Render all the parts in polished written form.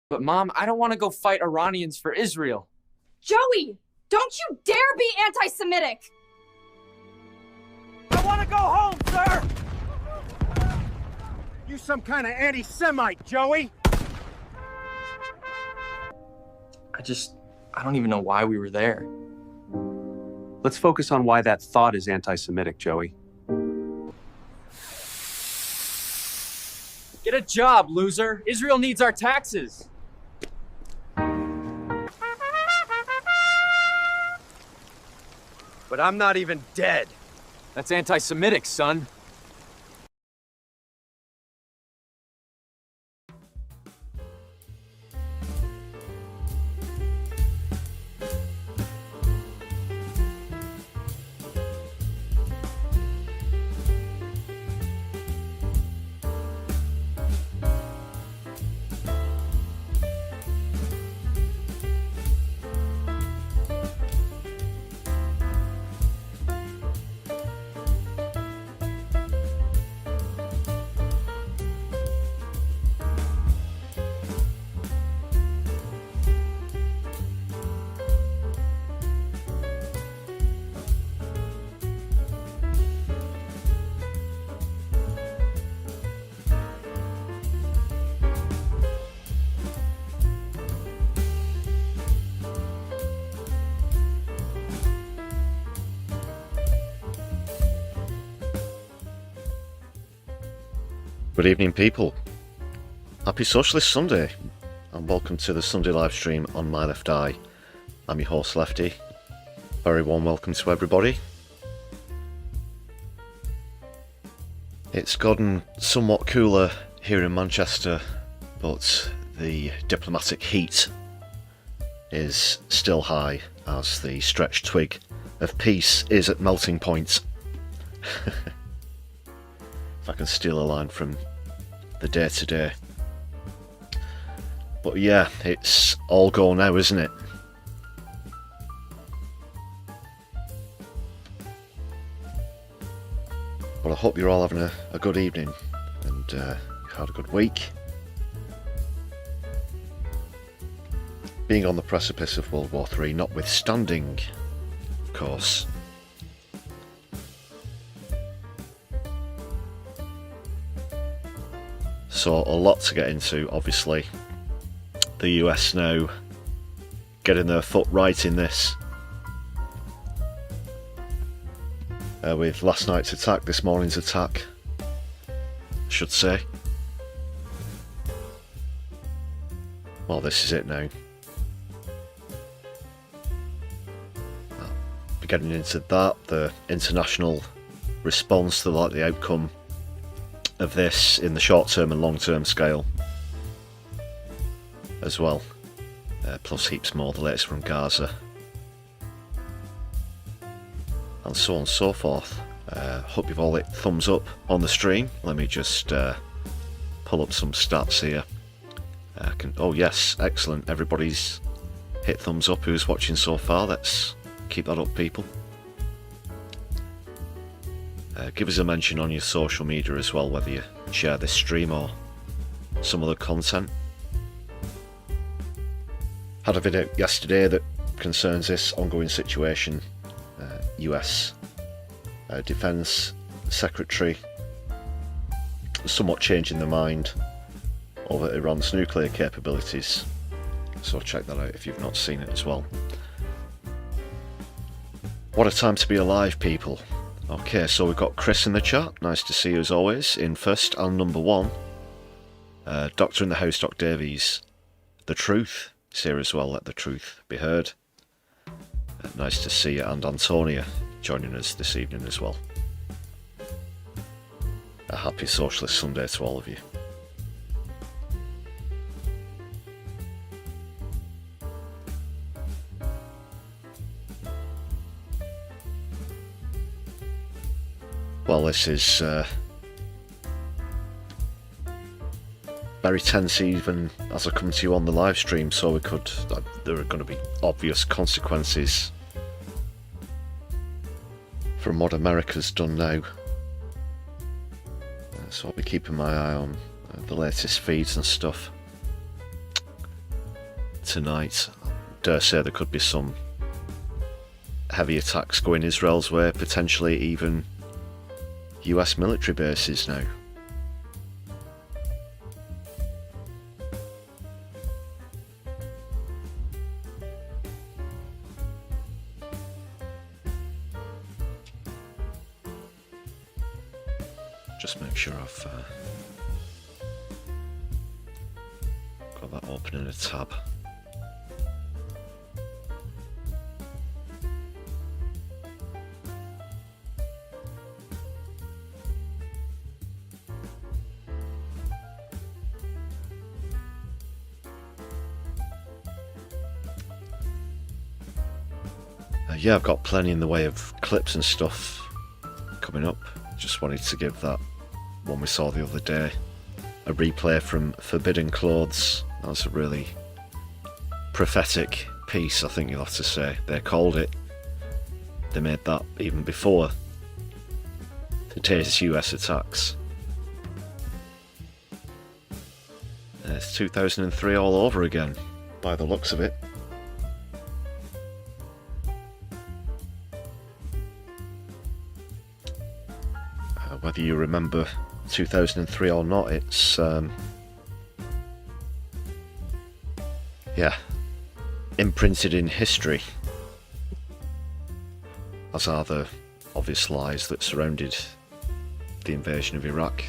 But Mom, I don't want to go fight Iranians for Israel. Joey, don't you dare be anti-Semitic! I want to go home, sir! You some kind of anti-Semite, Joey! I don't even know why we were there. Let's focus on why that thought is anti-Semitic, Joey. Get a job, loser. Israel needs our taxes. But I'm not even dead. That's anti-Semitic, son. Good evening, people. Happy Socialist Sunday, and welcome to the Sunday live stream on My Left Eye. I'm your host, Lefty. Very warm welcome to everybody. It's gotten somewhat cooler here in Manchester, but the diplomatic heat is still high as the stretched twig of peace is at melting point. If I can steal a line from the day-to-day. But yeah, it's all go now, isn't it? Well, I hope you're all having a good evening and you had a good week. Being on the precipice of World War III notwithstanding, of course. So a lot to get into, obviously. The US now getting their foot right in this. With last night's attack, this morning's attack, I should say. Well, this is it now. I'll be getting into that, the international response to the outcome of this in the short term and long term scale as well, plus heaps more, the latest from Gaza and so on and so forth. Hope you've all hit thumbs up on the stream. Let me just pull up some stats here. Oh yes, excellent, everybody's hit thumbs up who's watching so far. Let's keep that up, people. Give us a mention on your social media as well, whether you share this stream or some other content. Had a video yesterday that concerns this ongoing situation. US Defence Secretary somewhat changing their mind over Iran's nuclear capabilities. So check that out if you've not seen it as well. What a time to be alive, people. Okay, so we've got Chris in the chat. Nice to see you as always. In first and number one, Doctor in the House, Doc Davies. The Truth is here as well. Let the truth be heard. Nice to see you, and Antonia joining us this evening as well. A happy Socialist Sunday to all of you. Well, this is very tense even as I come to you on the live stream, so there are going to be obvious consequences from what America's done now. So I'll be keeping my eye on the latest feeds and stuff. tonight. I dare say there could be some heavy attacks going Israel's way, potentially even US military bases now. Just make sure I've got that open in a tab. Yeah, I've got plenty in the way of clips and stuff coming up. Just wanted to give that one we saw the other day a replay from Forbidden Clothes. That was a really prophetic piece, I think you'll have to say. They called it. They made that even before today's US attacks. It's 2003 all over again, by the looks of it. Whether you remember 2003 or not, it's yeah, imprinted in history, as are the obvious lies that surrounded the invasion of Iraq.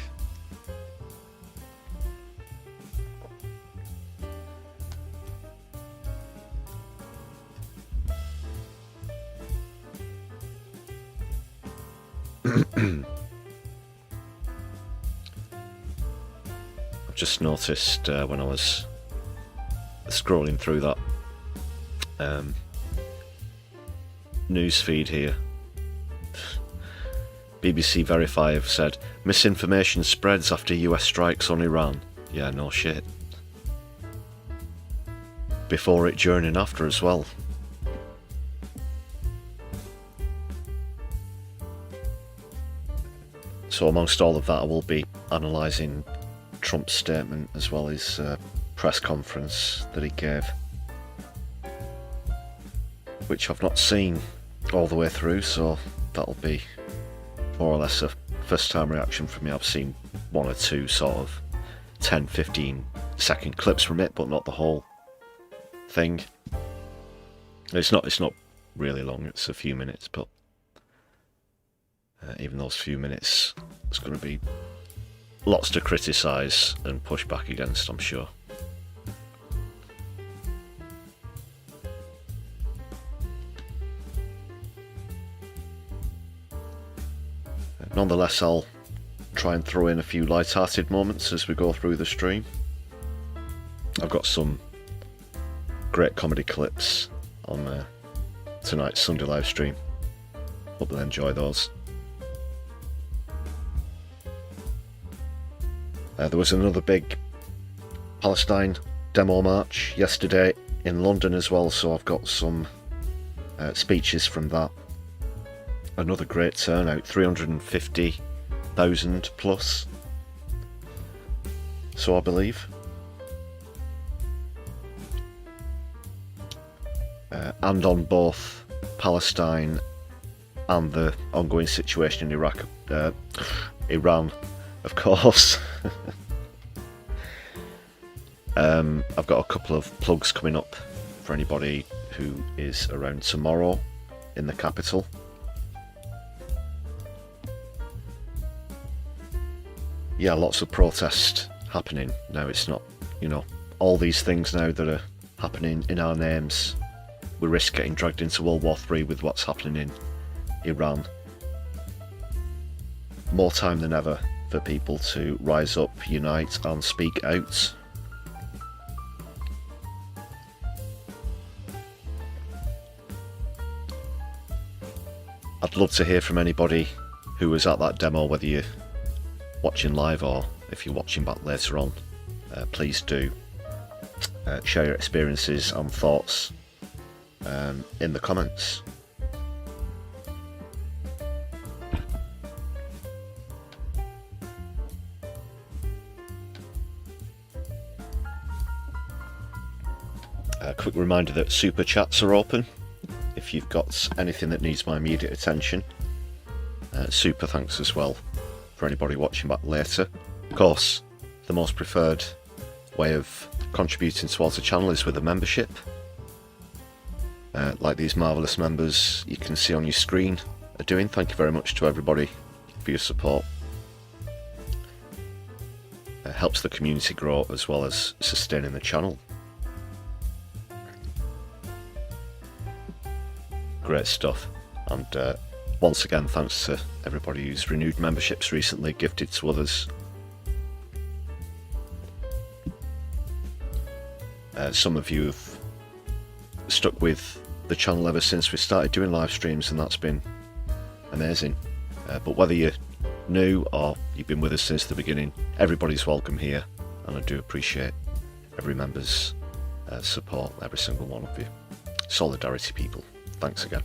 Just noticed when I was scrolling through that news feed here, BBC Verify have said misinformation spreads after US strikes on Iran. Yeah, no shit. Before it, during and after as well. So amongst all of that, I will be analysing Trump's statement as well as press conference that he gave, which I've not seen all the way through, so that'll be more or less a first time reaction from me. I've seen one or two sort of 10-15 second clips from it, but not the whole thing. It's not really long, it's a few minutes, but even those few minutes, it's going to be lots to criticise and push back against, I'm sure. Nonetheless, I'll try and throw in a few light-hearted moments as we go through the stream. I've got some great comedy clips on tonight's Sunday live stream. Hope you'll enjoy those. There was another big Palestine demo march yesterday in London as well, so I've got some speeches from that. Another great turnout, 350,000 plus, so I believe. And on both Palestine and the ongoing situation in Iraq, Iran, of course. I've got a couple of plugs coming up for anybody who is around tomorrow in the capital. Yeah, lots of protest happening now. It's not, all these things now that are happening in our names. We risk getting dragged into World War III with what's happening in Iran. More time than ever for people to rise up, unite and speak out. I'd love to hear from anybody who was at that demo, whether you're watching live or if you're watching back later on. Please do share your experiences and thoughts in the comments. A quick reminder that super chats are open. If you've got anything that needs my immediate attention, super thanks as well for anybody watching back later. Of course, the most preferred way of contributing towards the channel is with a membership. Like these marvellous members you can see on your screen are doing. Thank you very much to everybody for your support. It helps the community grow as well as sustaining the channel. Great stuff. And once again, thanks to everybody who's renewed memberships recently, gifted to others. Some of you have stuck with the channel ever since we started doing live streams, and that's been amazing. But whether you're new or you've been with us since the beginning, everybody's welcome here, and I do appreciate every member's support, every single one of you. Solidarity, people. Thanks again.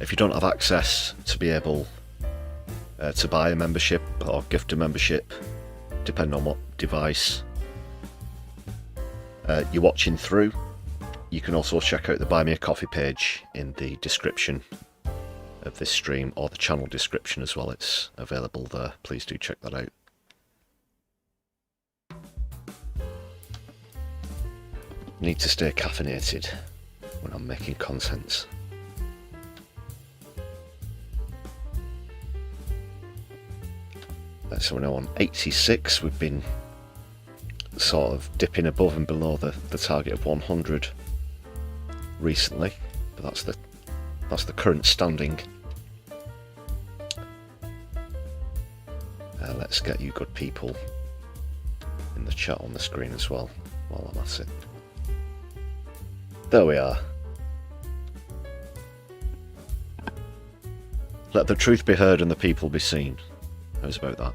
If you don't have access to be able to buy a membership or gift a membership, depending on what device you're watching through, you can also check out the Buy Me a Coffee page in the description of this stream, or the channel description as well. It's available there. Please do check that out. Need to stay caffeinated when I'm making content. So we're now on 86. We've been sort of dipping above and below the target of 100 recently, but that's the current standing. Let's get you good people in the chat on the screen as well while I'm at it. There we are. Let the truth be heard and the people be seen. How's about that?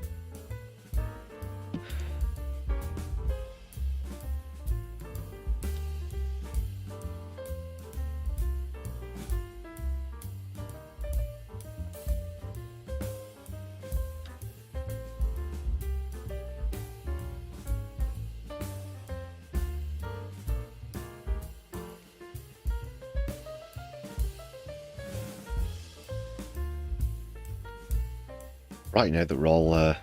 Right, now that we're all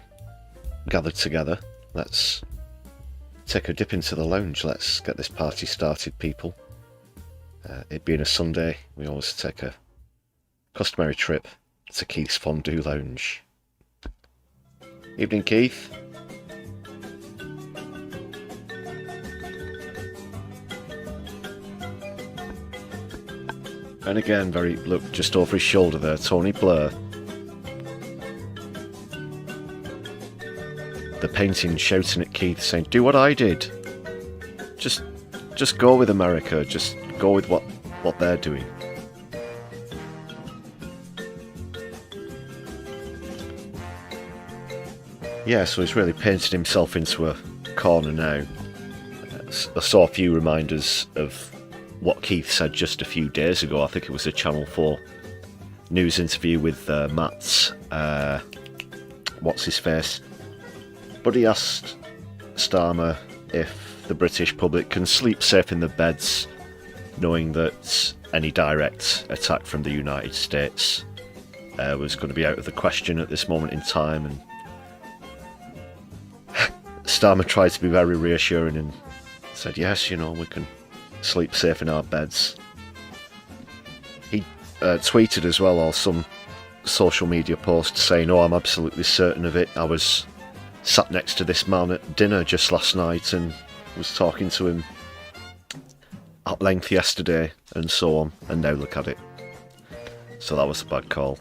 gathered together, let's take a dip into the lounge. Let's get this party started, people. It being a Sunday, we always take a customary trip to Keith's Fondue Lounge. Evening, Keith. And again, look, just over his shoulder there, Tony Blair. The painting shouting at Keith, saying, "Do what I did. Just go with America. Just go with what they're doing." Yeah, so he's really painted himself into a corner now. I saw a few reminders of what Keith said just a few days ago. I think it was a Channel 4 news interview with Matt's what's his face. But he asked Starmer if the British public can sleep safe in their beds, knowing that any direct attack from the United States was going to be out of the question at this moment in time. And Starmer tried to be very reassuring and said, yes, you know, we can sleep safe in our beds. He tweeted as well, or some social media post saying, "Oh, I'm absolutely certain of it. I was sat next to this man at dinner just last night and was talking to him at length yesterday," and so on, and now look at it. So that was a bad call.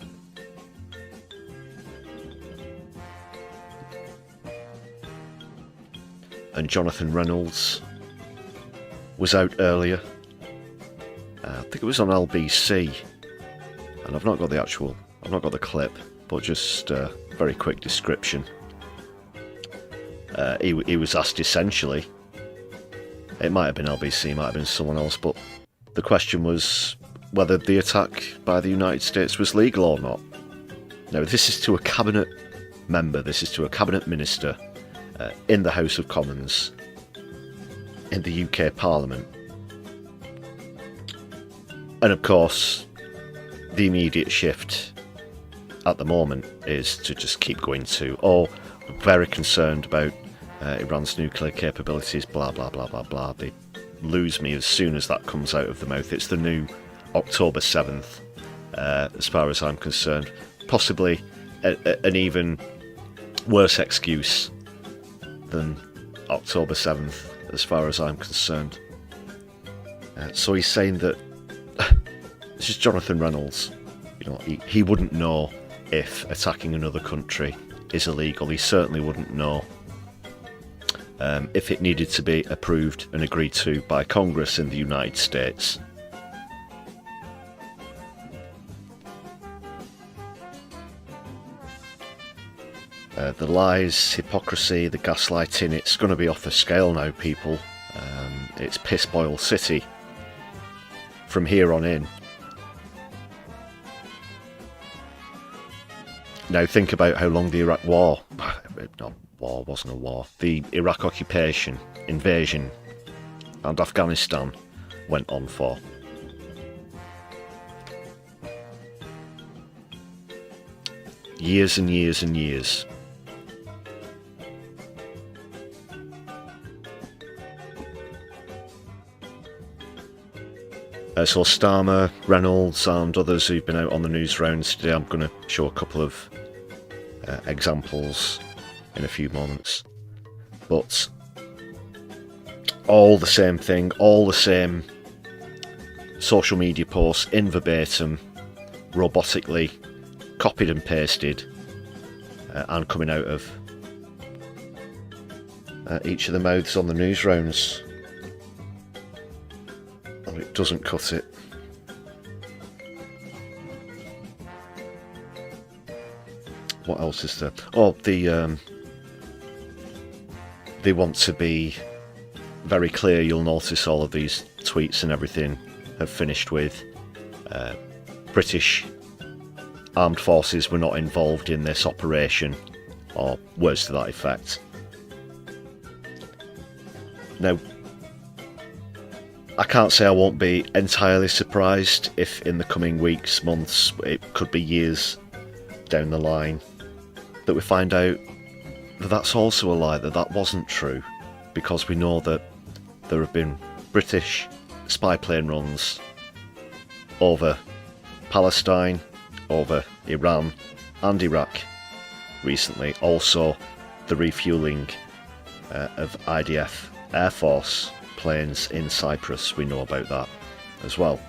And Jonathan Reynolds was out earlier. I think it was on LBC, and I've not got the clip, but just a very quick description. He was asked essentially, it might have been LBC, it might have been someone else, but the question was whether the attack by the United States was legal or not. Now, this is to a cabinet member, this is to a cabinet minister in the House of Commons in the UK Parliament. And of course, the immediate shift at the moment is to just keep going to, oh, we're very concerned about Iran's nuclear capabilities, blah, blah, blah, blah, blah. They lose me as soon as that comes out of the mouth. It's the new October 7th, as far as I'm concerned. Possibly an even worse excuse than October 7th, as far as I'm concerned. So he's saying that this is Jonathan Reynolds. You know, he wouldn't know if attacking another country is illegal. He certainly wouldn't know if it needed to be approved and agreed to by Congress in the United States. The lies, hypocrisy, the gaslighting, it's going to be off the scale now, people. It's piss boil city from here on in. Now think about how long the Iraq war, wasn't a war, the Iraq occupation, invasion and Afghanistan went on for. Years and years and years. So Starmer, Reynolds and others who've been out on the news rounds today, I'm going to show a couple of examples in a few moments. But all the same thing, all the same social media posts in verbatim, robotically copied and pasted and coming out of each of the mouths on the news rounds. Oh, it doesn't cut it. What else is there? Oh, they want to be very clear. You'll notice all of these tweets and everything have finished with British armed forces were not involved in this operation, or words to that effect. Now, I can't say I won't be entirely surprised if in the coming weeks, months, it could be years down the line, that we find out that that's also a lie, that wasn't true, because we know that there have been British spy plane runs over Palestine, over Iran and Iraq recently. Also the refuelling of IDF Air Force planes in Cyprus, we know about that as well.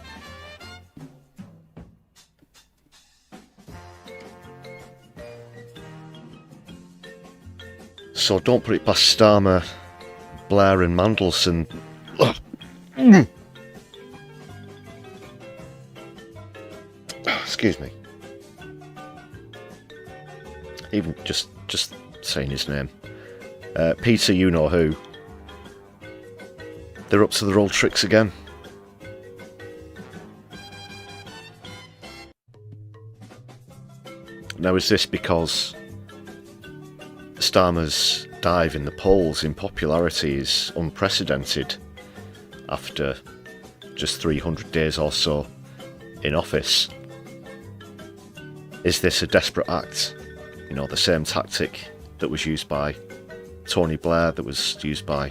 So don't put it past Starmer, Blair and Mandelson. Excuse me. Even just saying his name. Peter, you know who. They're up to their old tricks again. Now, is this because Starmer's dive in the polls in popularity is unprecedented after just 300 days or so in office? Is this a desperate act? You know, the same tactic that was used by Tony Blair, that was used by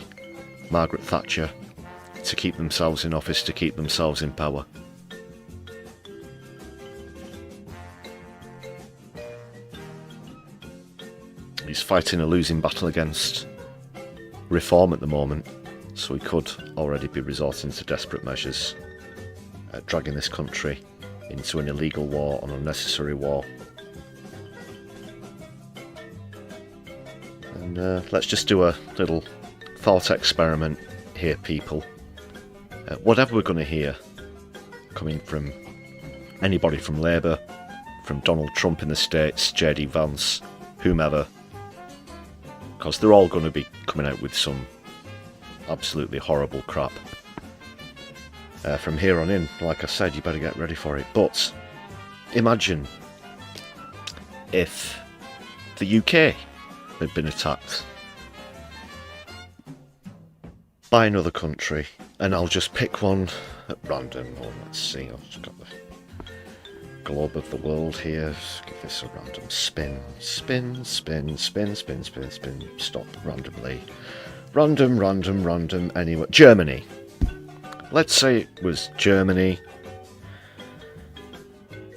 Margaret Thatcher, to keep themselves in office, to keep themselves in power. He's fighting a losing battle against reform at the moment, so he could already be resorting to desperate measures, dragging this country into an illegal war, an unnecessary war. And let's just do a little thought experiment here, people. Whatever we're going to hear coming from anybody from Labour, from Donald Trump in the States, JD Vance, whomever, because they're all going to be coming out with some absolutely horrible crap. From here on in, like I said, you better get ready for it. But imagine if the UK had been attacked. by another country, and I'll just pick one at random. Oh, let's see, I've just got the globe of the world here. Just give this a random spin. Spin, spin, spin, spin, spin, spin. Stop randomly. Random, random, random. Anyway, Germany. Let's say it was Germany.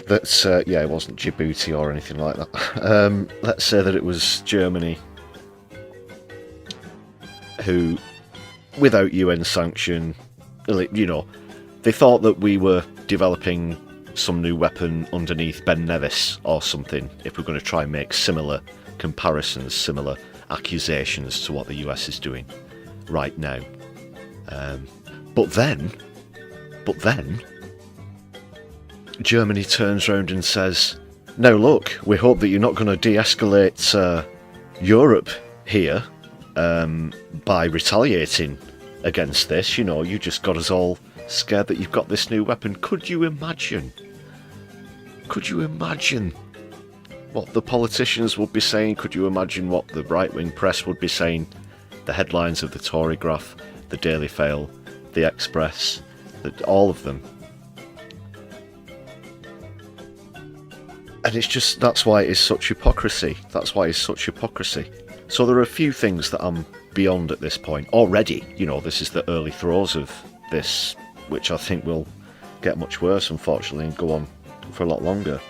Let's, yeah, it wasn't Djibouti or anything like that. Let's say that it was Germany who, without UN sanction, you know, they thought that we were developing some new weapon underneath Ben Nevis or something, if we're going to try and make similar comparisons, similar accusations to what the US is doing right now. But then, Germany turns around and says, now look, we hope that you're not going to de-escalate Europe here by retaliating against this. You know, you just got us all scared that you've got this new weapon. Could you imagine? Could you imagine what the politicians would be saying? Could you imagine what the right-wing press would be saying? The headlines of the Tory Graph, the Daily Mail, the Express, all of them. And it's just, that's why it is such hypocrisy. That's why it's such hypocrisy. So there are a few things that I'm beyond at this point. Already, you know, this is the early throes of this, which I think will get much worse, unfortunately, and go on for a lot longer.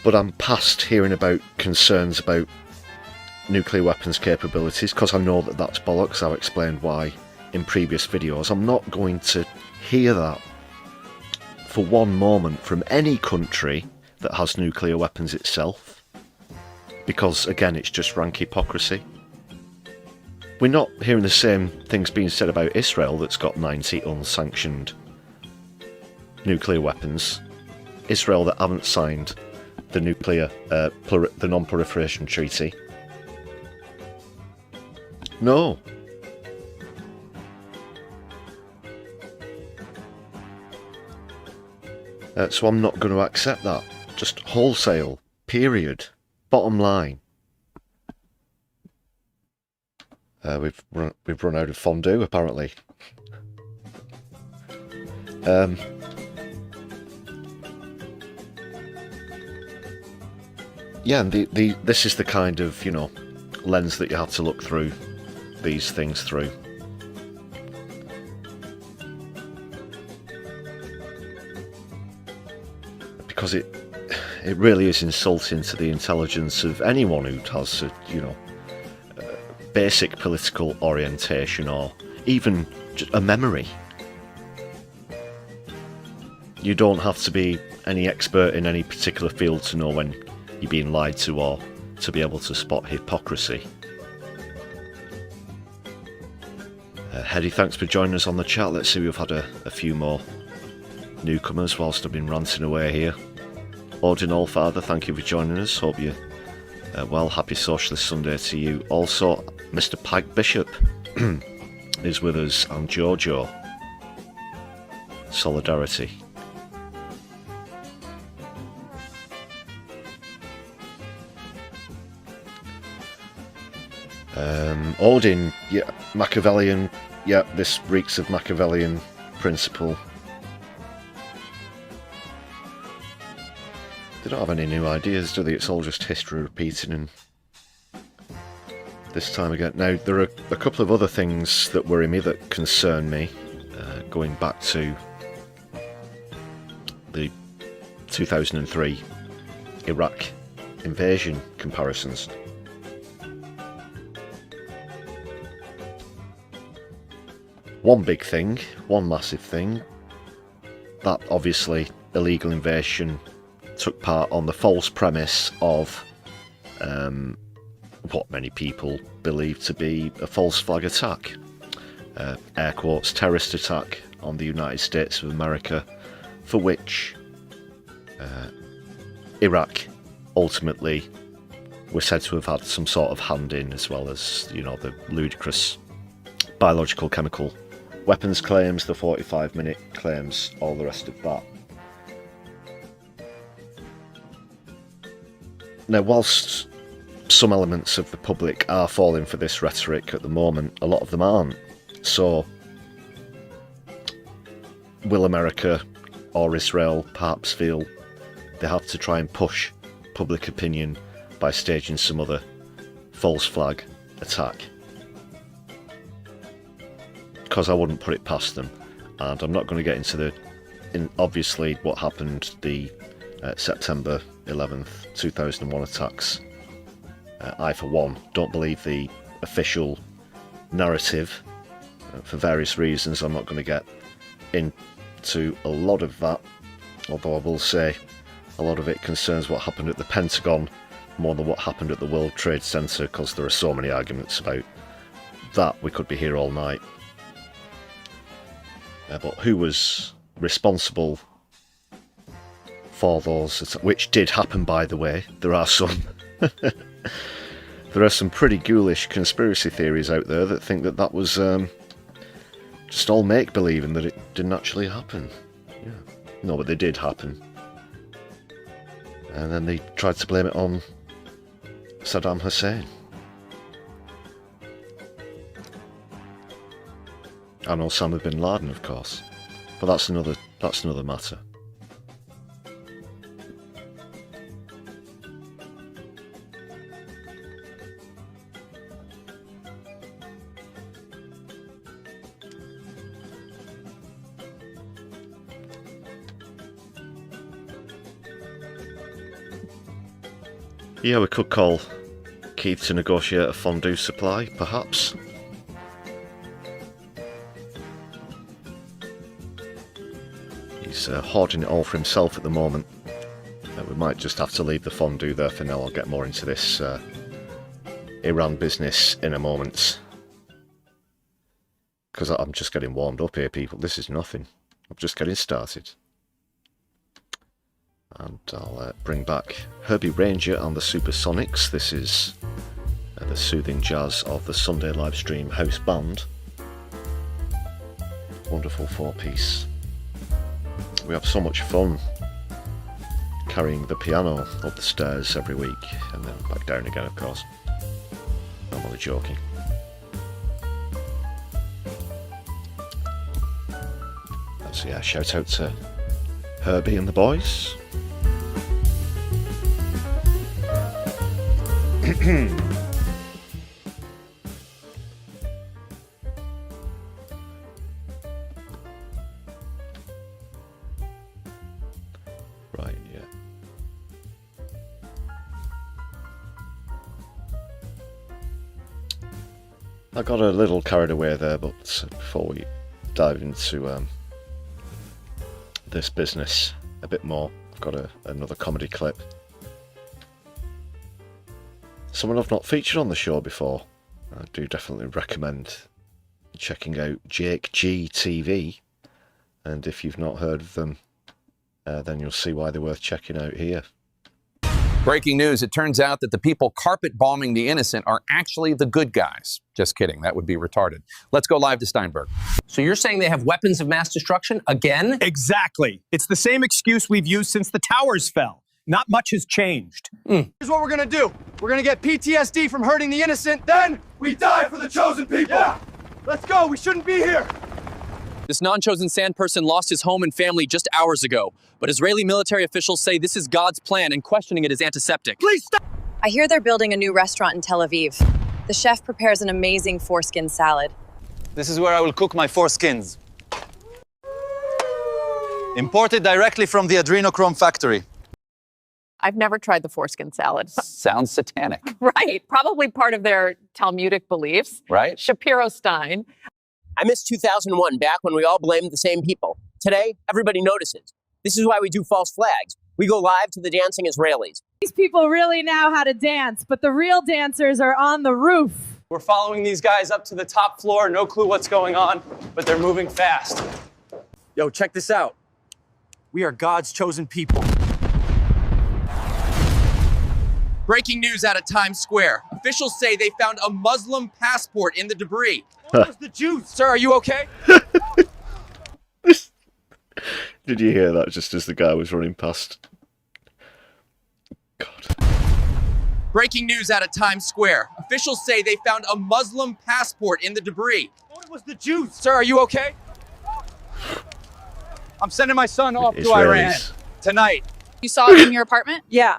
But I'm past hearing about concerns about nuclear weapons capabilities, because I know that that's bollocks. I've explained why in previous videos. I'm not going to hear that for one moment from any country that has nuclear weapons itself, because again, it's just rank hypocrisy. We're not hearing the same things being said about Israel, that's got 90 unsanctioned nuclear weapons. Israel that haven't signed the the non-proliferation treaty. No. So I'm not going to accept that. Just wholesale. Period. Bottom line. We've run out of fondue, apparently. Yeah, and this is the kind of, you know, lens that you have to look through these things through. Because it really is insulting to the intelligence of anyone who has a, you know, basic political orientation or even just a memory. You don't have to be any expert in any particular field to know when you're being lied to, or to be able to spot hypocrisy. Hedy, thanks for joining us on the chat. Let's see, we've had a few more newcomers whilst I've been ranting away here. Odin Allfather, thank you for joining us. Hope you're well. Happy Socialist Sunday to you. Also, Mr. Pike Bishop is with us, and Jojo. Solidarity. Odin, yeah, Machiavellian, yeah, this reeks of Machiavellian principle. They don't have any new ideas, do they? It's all just history repeating, and this time again. Now, there are a couple of other things that worry me, that concern me, going back to the 2003 Iraq invasion comparisons. One big thing, one massive thing, that obviously illegal invasion took part on the false premise of what many people believe to be a false flag attack, air quotes, terrorist attack on the United States of America, for which Iraq ultimately was said to have had some sort of hand in, as well as, you know, the ludicrous biological chemical weapons claims, the 45-minute claims, all the rest of that. Now, whilst some elements of the public are falling for this rhetoric at the moment. A lot of them aren't. So, will America or Israel perhaps feel they have to try and push public opinion by staging some other false flag attack? Because I wouldn't put it past them, and I'm not going to get into obviously what happened the September 11th 2001 attacks. I for one don't believe the official narrative for various reasons. I'm not going to get into a lot of that, although I will say a lot of it concerns what happened at the Pentagon more than what happened at the World Trade Center, because there are so many arguments about that. We could be here all night. But who was responsible for those, which did happen, by the way? There are some there are some pretty ghoulish conspiracy theories out there that think that that was just all make-believe and that it didn't actually happen. Yeah. No, but they did happen. And then they tried to blame it on Saddam Hussein. And Osama bin Laden, of course. But that's another matter. Yeah, we could call Keith to negotiate a fondue supply, perhaps. He's hoarding it all for himself at the moment. We might just have to leave the fondue there for now. I'll get more into this Iran business in a moment. Because I'm just getting warmed up here, people. This is nothing. I'm just getting started. And I'll bring back Herbie Ranger and the Supersonics. This is the soothing jazz of the Sunday Livestream house band. Wonderful 4-piece. We have so much fun carrying the piano up the stairs every week and then back down again, of course. I'm only joking. So yeah, shout out to Herbie and the boys. Right, yeah. I got a little carried away there, but before we dive into this business a bit more, I've got another comedy clip. Someone I've not featured on the show before. I do definitely recommend checking out Jake G TV, and if you've not heard of them, then you'll see why they're worth checking out here. Breaking news, it turns out that the people carpet bombing the innocent are actually the good guys. Just kidding, that would be retarded. Let's go live to Steinberg. So you're saying they have weapons of mass destruction again? Exactly. It's the same excuse we've used since the towers fell. Not much has changed. Here's what we're gonna do. We're gonna get PTSD from hurting the innocent, then we die for the chosen people. Yeah. Let's go, we shouldn't be here. This non-chosen sand person lost his home and family just hours ago, but Israeli military officials say this is God's plan and questioning it is antiseptic. Please stop. I hear they're building a new restaurant in Tel Aviv. The chef prepares an amazing foreskin salad. This is where I will cook my foreskins. Imported directly from the adrenochrome factory. I've never tried the foreskin salad. Sounds satanic. Right. Probably part of their Talmudic beliefs. Right? Shapiro Stein. I miss 2001, back when we all blamed the same people. Today, everybody notices. This is why we do false flags. We go live to the dancing Israelis. These people really know how to dance, but the real dancers are on the roof. We're following these guys up to the top floor, no clue what's going on, but they're moving fast. Yo, check this out. We are God's chosen people. Breaking news out of Times Square. Officials say they found a Muslim passport in the debris. What was the juice? Sir, are you okay? Did you hear that just as the guy was running past? God. Breaking news out of Times Square. Officials say they found a Muslim passport in the debris. It was the Jews. Sir, are you okay? I'm sending my son off to Israelis. Iran tonight. You saw it from your apartment? Yeah,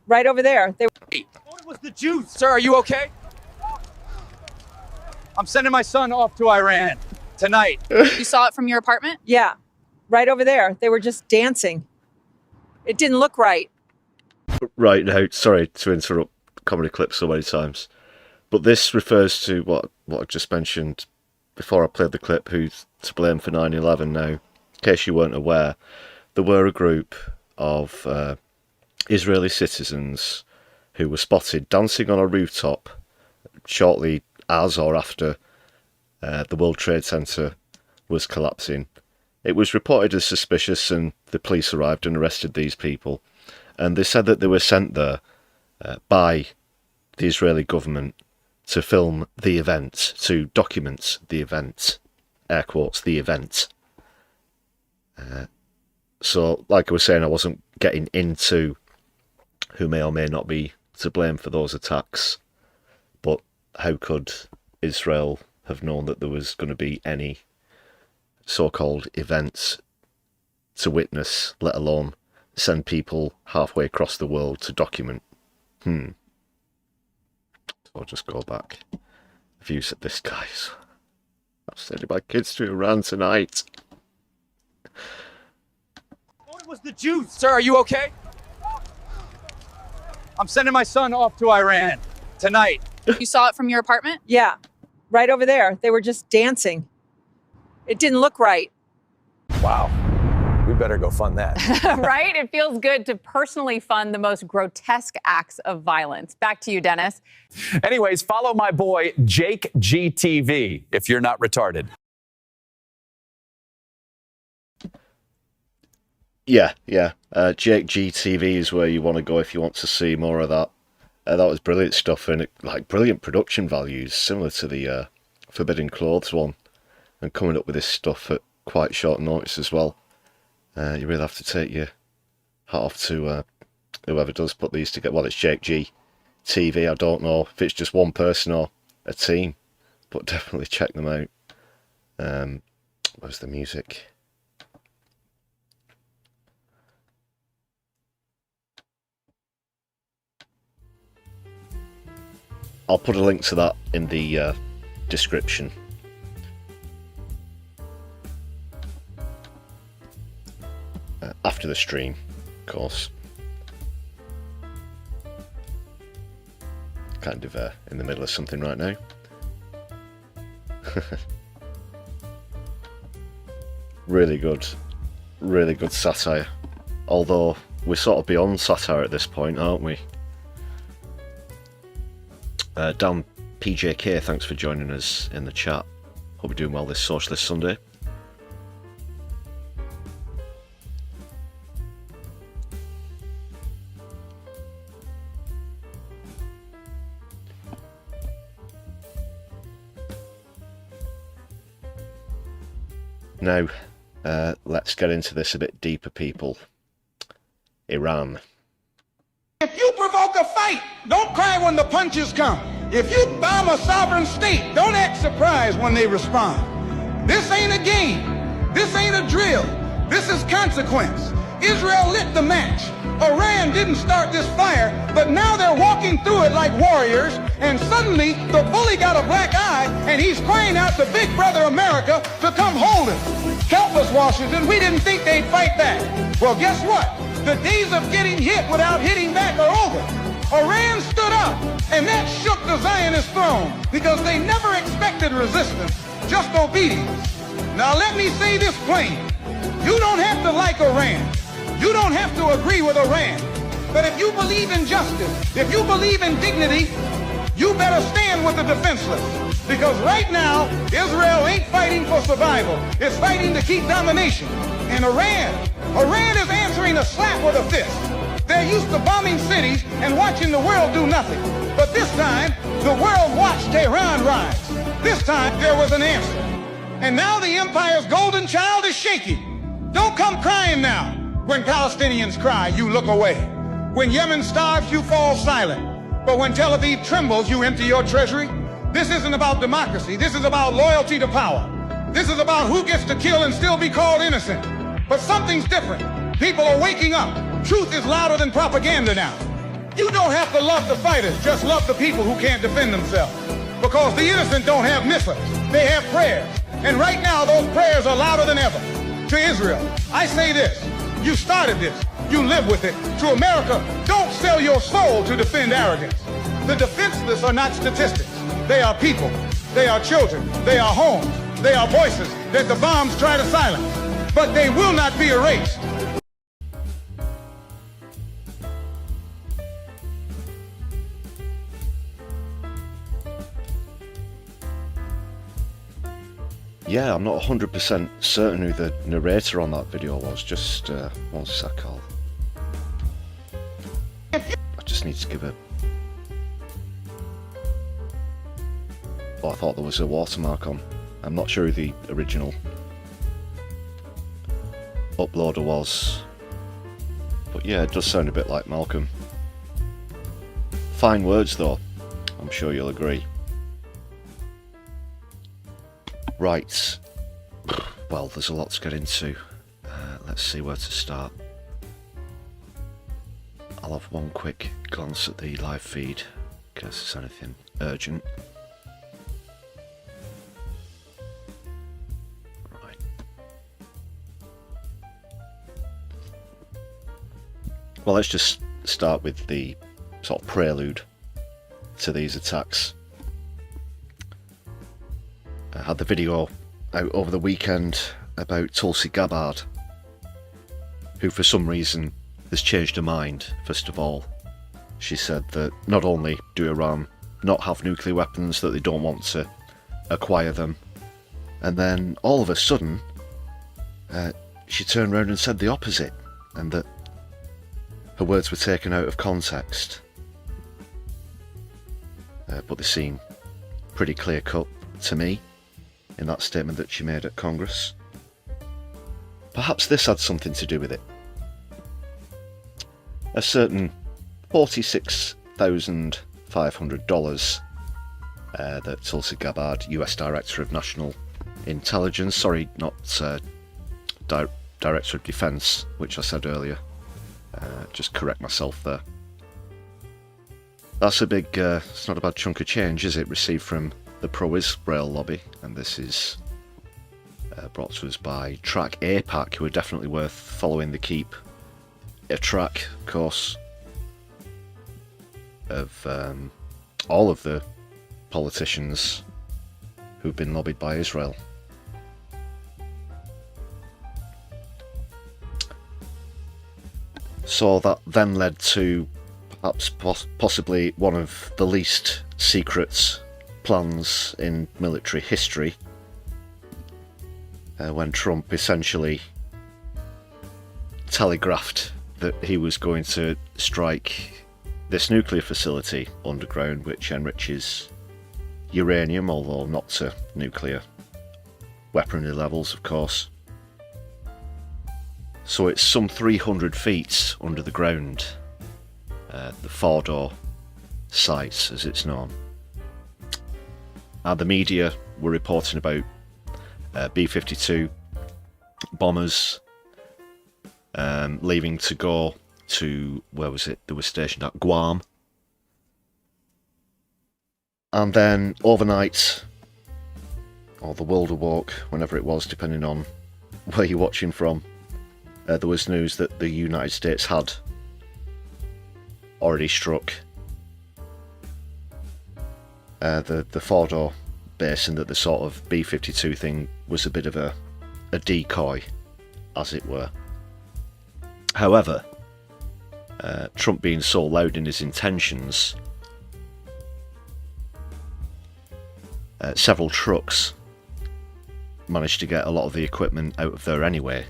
right over there. It was the Jews. Sir, are you okay? I'm sending my son off to Iran tonight. You saw it from your apartment? Yeah, right over there. They were just dancing. It didn't look right. Right, now, sorry to interrupt comedy clips so many times, but this refers to what I just mentioned before I played the clip, who's to blame for 9/11 now. In case you weren't aware, there were a group of Israeli citizens who were spotted dancing on a rooftop shortly as or after the World Trade Center was collapsing. It was reported as suspicious, and the police arrived and arrested these people. And they said that they were sent there by the Israeli government to film the event, to document the event, air quotes, the event. So, like I was saying, I wasn't getting into who may or may not be to blame for those attacks. But how could Israel have known that there was going to be any so-called events to witness, let alone send people halfway across the world to document? So I'll just go back. Views at this, guys. I'm sending my kids to Iran tonight. It was the Jews. Sir, are you okay? I'm sending my son off to Iran tonight. You saw it from your apartment? Yeah, right over there. They were just dancing. It didn't look right. Wow. We better go fund that. Right? It feels good to personally fund the most grotesque acts of violence. Back to you, Dennis. Anyways, follow my boy, Jake GTV, if you're not retarded. Yeah. Jake GTV is where you want to go if you want to see more of that. That was brilliant stuff, and brilliant production values, similar to the Forbidden Clothes one, and coming up with this stuff at quite short notice as well. You really have to take your hat off to whoever does put these together. Well, it's Jake G TV. I don't know if it's just one person or a team, but definitely check them out. Where's the music? I'll put a link to that in the description. After the stream, of course. Kind of in the middle of something right now. Really good satire. Although we're sort of beyond satire at this point, aren't we? Dan PJK, thanks for joining us in the chat. Hope you're doing well this Socialist Sunday. Now, let's get into this a bit deeper, people. Iran. If you provoke a fight, don't cry when the punches come. If you bomb a sovereign state, don't act surprised when they respond. This ain't a game. This ain't a drill. This is consequence. Israel lit the match. Iran didn't start this fire, but now they're walking through it like warriors, and suddenly the bully got a black eye, and he's crying out to Big Brother America to come hold him. Help us, Washington. We didn't think they'd fight back. Well, guess what? The days of getting hit without hitting back are over. Iran stood up, and that shook the Zionist throne, because they never expected resistance, just obedience. Now let me say this plain. You don't have to like Iran. You don't have to agree with Iran. But if you believe in justice, if you believe in dignity, you better stand with the defenseless. Because right now, Israel ain't fighting for survival. It's fighting to keep domination. And Iran is answering a slap with a fist. They're used to bombing cities and watching the world do nothing. But this time, the world watched Tehran rise. This time, there was an answer. And now the empire's golden child is shaking. Don't come crying now. When Palestinians cry, you look away. When Yemen starves, you fall silent. But when Tel Aviv trembles, you empty your treasury. This isn't about democracy. This is about loyalty to power. This is about who gets to kill and still be called innocent. But something's different. People are waking up. Truth is louder than propaganda now. You don't have to love the fighters, just love the people who can't defend themselves. Because the innocent don't have missiles, they have prayers. And right now, those prayers are louder than ever. To Israel, I say this, you started this, you live with it. To America, don't sell your soul to defend arrogance. The defenseless are not statistics. They are people, they are children, they are homes, they are voices that the bombs try to silence. But they will not be erased. Yeah, I'm not 100% certain who the narrator on that video was. Just one sec, I just need to give a... Oh, I thought there was a watermark on. I'm not sure who the original uploader was. But yeah, it does sound a bit like Malcolm. Fine words though, I'm sure you'll agree. Right, well, there's a lot to get into. Let's see where to start. I'll have one quick glance at the live feed in case there's anything urgent. Right. Well, let's just start with the sort of prelude to these attacks. I had the video out over the weekend about Tulsi Gabbard, who for some reason has changed her mind. First of all, she said that not only do Iran not have nuclear weapons, that they don't want to acquire them, and then all of a sudden she turned around and said the opposite, and that her words were taken out of context. But they seem pretty clear cut to me in that statement that she made at Congress. Perhaps this had something to do with it. A certain $46,500 that Tulsi Gabbard, US Director of National Intelligence, sorry, not Director of Defence, which I said earlier, just correct myself there. That's a big, it's not a bad chunk of change, is it, received from the pro-Israel lobby, and this is brought to us by Track APAC, who are definitely worth following. The keep a track, of course, of all of the politicians who've been lobbied by Israel. So that then led to perhaps possibly one of the least secret plans in military history, when Trump essentially telegraphed that he was going to strike this nuclear facility underground, which enriches uranium, although not to nuclear weaponry levels, of course. So it's some 300 feet under the ground, the Fordo site, as it's known. The media were reporting about B-52 bombers leaving to go to, where was it? They were stationed at Guam. And then overnight, or the world awoke, whenever it was, depending on where you're watching from, there was news that the United States had already struck the Fordo base, and that the sort of B-52 thing was a bit of a decoy, as it were. However, Trump being so loud in his intentions, several trucks managed to get a lot of the equipment out of there anyway.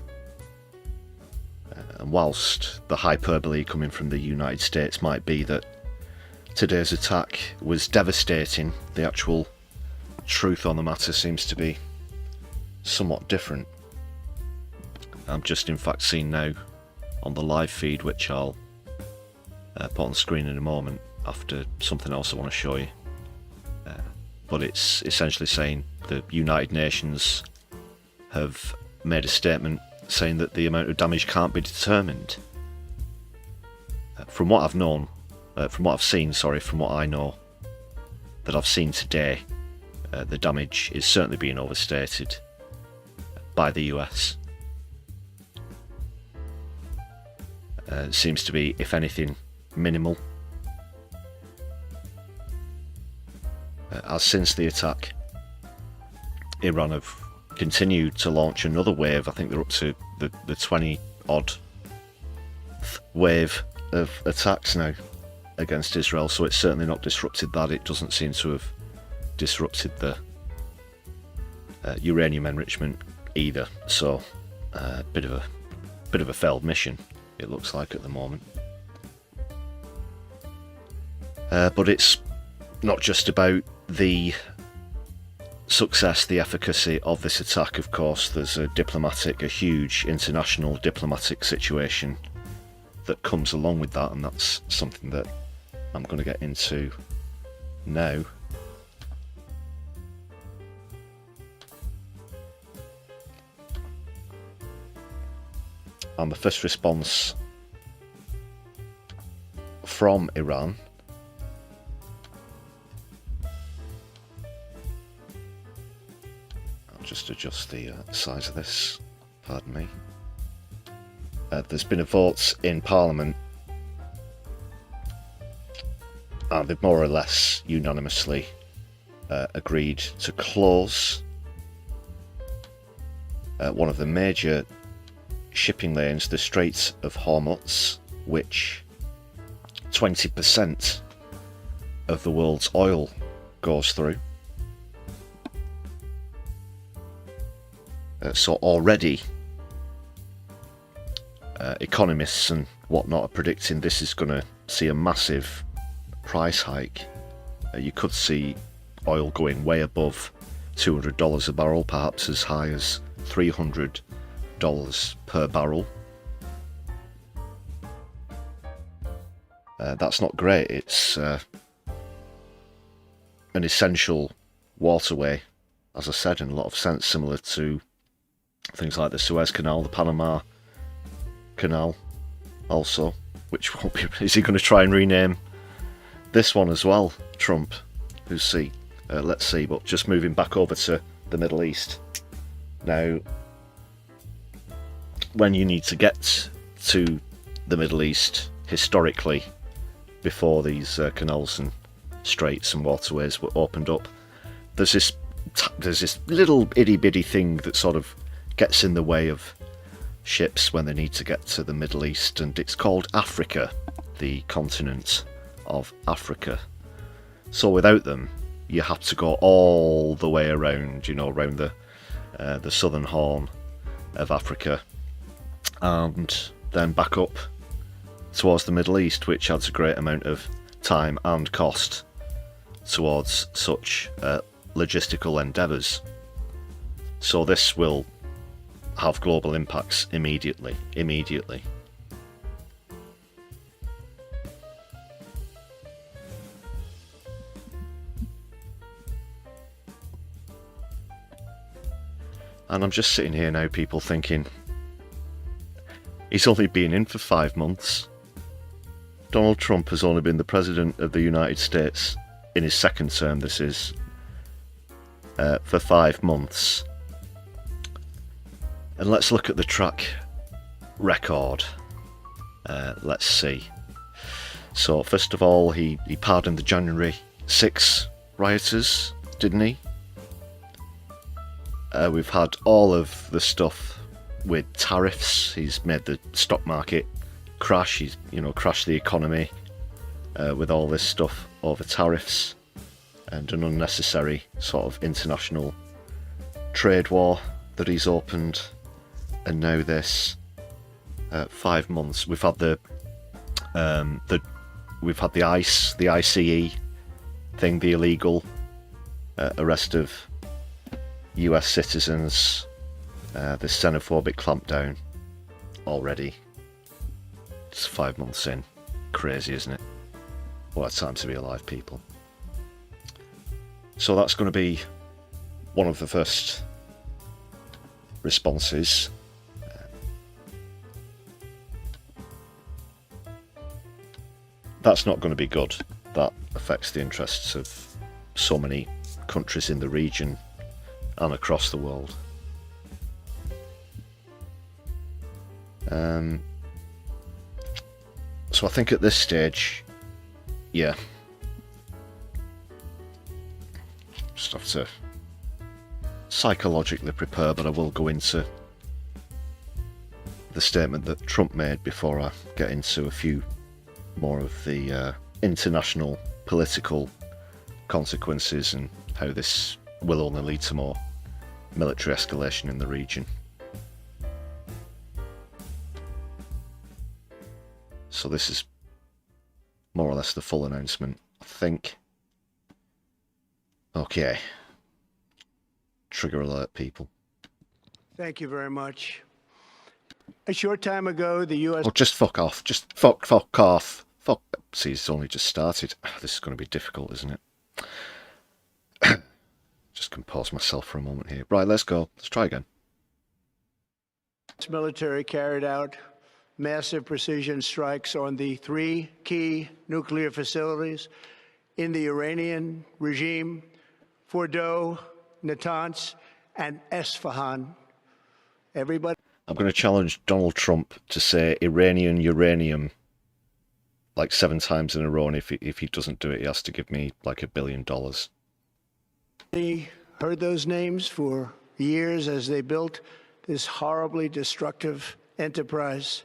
And whilst the hyperbole coming from the United States might be that today's attack was devastating, the actual truth on the matter seems to be somewhat different. I'm just in fact seeing now on the live feed, which I'll put on screen in a moment, after something else I want to show you. But it's essentially saying the United Nations have made a statement saying that the amount of damage can't be determined. From what I've known, from what I know that I've seen today, the damage is certainly being overstated by the US. It seems to be, if anything, minimal. As since the attack, Iran have continued to launch another wave. I think they're up to the 20-odd wave of attacks now against Israel, so it's certainly not disrupted that. It doesn't seem to have disrupted the uranium enrichment either, so a bit of a failed mission, it looks like, at the moment. But it's not just about the success, the efficacy of this attack, of course. There's a huge international diplomatic situation that comes along with that, and that's something that I'm going to get into now. And the first response from Iran just adjust the size of this, pardon me. There's been a vote in Parliament, and they've more or less unanimously agreed to close one of the major shipping lanes, the Strait of Hormuz, which 20% of the world's oil goes through. So already economists and whatnot are predicting this is going to see a massive price hike. You could see oil going way above $200 a barrel, perhaps as high as $300 per barrel. That's not great. It's an essential waterway, as I said, in a lot of sense, similar to things like the Suez Canal, the Panama Canal also, which won't be... Is he going to try and rename this one as well, Trump? Who's see? Let's see. But just moving back over to the Middle East. Now, when you need to get to the Middle East, historically, before these canals and straits and waterways were opened up, there's this little itty-bitty thing that sort of gets in the way of ships when they need to get to the Middle East, and it's called Africa, the continent of Africa. So without them, you have to go all the way around, around the southern horn of Africa, and then back up towards the Middle East, which adds a great amount of time and cost towards such logistical endeavours. So this will have global impacts immediately. And I'm just sitting here now, people, thinking, he's only been in for 5 months. Donald Trump has only been the President of the United States, in his second term this is, for 5 months. And let's look at the track record. Let's see. So first of all, he pardoned the January 6 rioters, didn't he? We've had all of the stuff with tariffs. He's made the stock market crash. He's crashed the economy with all this stuff over tariffs and an unnecessary sort of international trade war that he's opened. And now this 5 months. We've had the ICE thing, the illegal arrest of US citizens, the xenophobic clampdown already. It's 5 months in. Crazy, isn't it? What a time to be alive, people. So that's going to be one of the first responses. That's not going to be good. That affects the interests of so many countries in the region and across the world. So I think at this stage, yeah, just have to psychologically prepare, but I will go into the statement that Trump made before I get into a few more of the international political consequences and how this will only lead to more military escalation in the region. So this is more or less the full announcement, I think. Okay. Trigger alert, people. Thank you very much. A short time ago, the U.S. Oh, just fuck off. Just fuck off. Fuck. See, it's only just started. This is going to be difficult, isn't it? Just compose myself for a moment here. Right, let's go. Let's try again. Military carried out massive precision strikes on the 3 key nuclear facilities in the Iranian regime, Fordow, Natanz, and Esfahan. Everybody. I'm going to challenge Donald Trump to say Iranian uranium like 7 times in a row, and if he doesn't do it, he has to give me like $1 billion. We heard those names for years as they built this horribly destructive enterprise.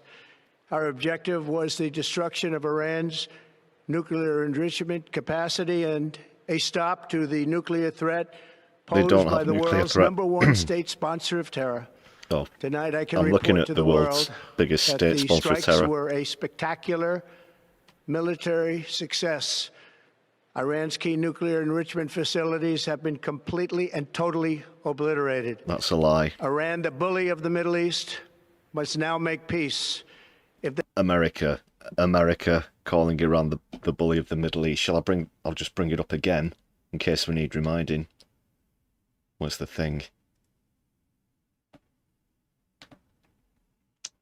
Our objective was the destruction of Iran's nuclear enrichment capacity and a stop to the nuclear threat posed by the world's #1 state sponsor of terror. Oh, tonight I can I'm looking at to the world's biggest state sponsor of terror. Strikes were a spectacular military success. Iran's key nuclear enrichment facilities have been completely and totally obliterated. That's a lie. Iran, the bully of the Middle East, must now make peace. America calling Iran the bully of the Middle East. I'll just bring it up again in case we need reminding. What's the thing?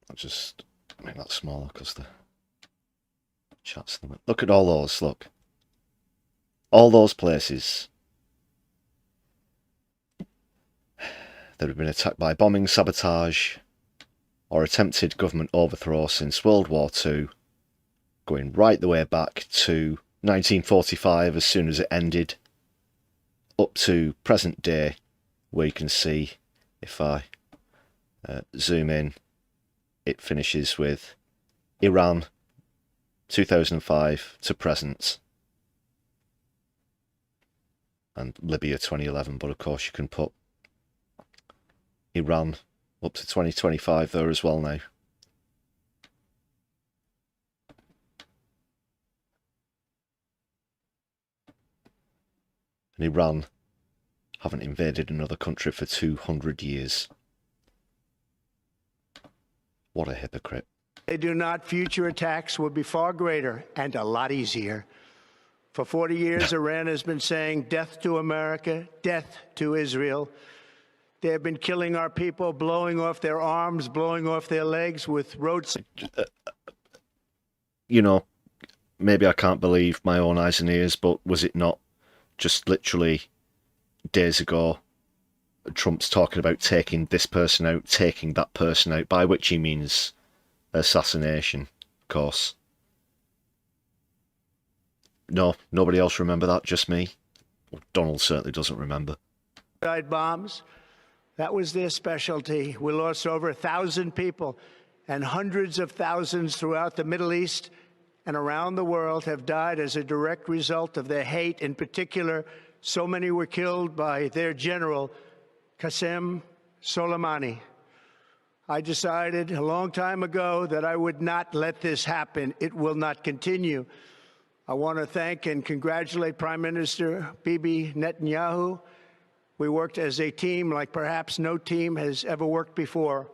I'll just make that smaller because the chat's the... Look at all those, look. All those places that have been attacked by bombing, sabotage, or attempted government overthrow since World War II, going right the way back to 1945 as soon as it ended, up to present day, where you can see, if I zoom in, it finishes with Iran 2005 to present, and Libya 2011, but of course you can put Iran up to 2025 there as well now. And Iran haven't invaded another country for 200 years. What a hypocrite. They do not, future attacks will be far greater and a lot easier. For 40 years, Iran has been saying death to America, death to Israel. They have been killing our people, blowing off their arms, blowing off their legs with roads. You know, maybe I can't believe my own eyes and ears, but was it not just literally days ago, Trump's talking about taking this person out, taking that person out, by which he means assassination, of course. No, nobody else remember that, just me. Well, Donald certainly doesn't remember. Bombs. That was their specialty. We lost over 1,000 people, and hundreds of thousands throughout the Middle East and around the world have died as a direct result of their hate. In particular, so many were killed by their general, Qasem Soleimani. I decided a long time ago that I would not let this happen. It will not continue. I want to thank and congratulate Prime Minister Bibi Netanyahu. We worked as a team like perhaps no team has ever worked before.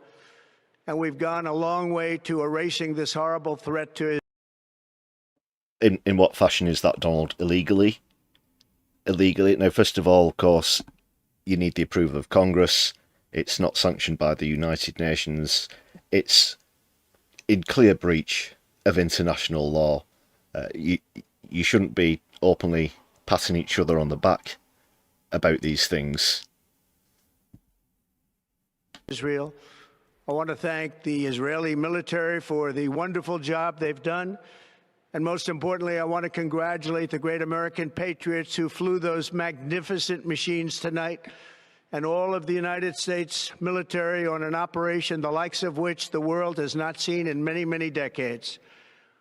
And we've gone a long way to erasing this horrible threat to In what fashion is that, Donald? Illegally? Illegally? Now, first of all, of course, you need the approval of Congress. It's not sanctioned by the United Nations. It's in clear breach of international law. You shouldn't be openly patting each other on the back about these things. Israel. I want to thank the Israeli military for the wonderful job they've done. And most importantly, I want to congratulate the great American patriots who flew those magnificent machines tonight, and all of the United States military on an operation the likes of which the world has not seen in many, many decades.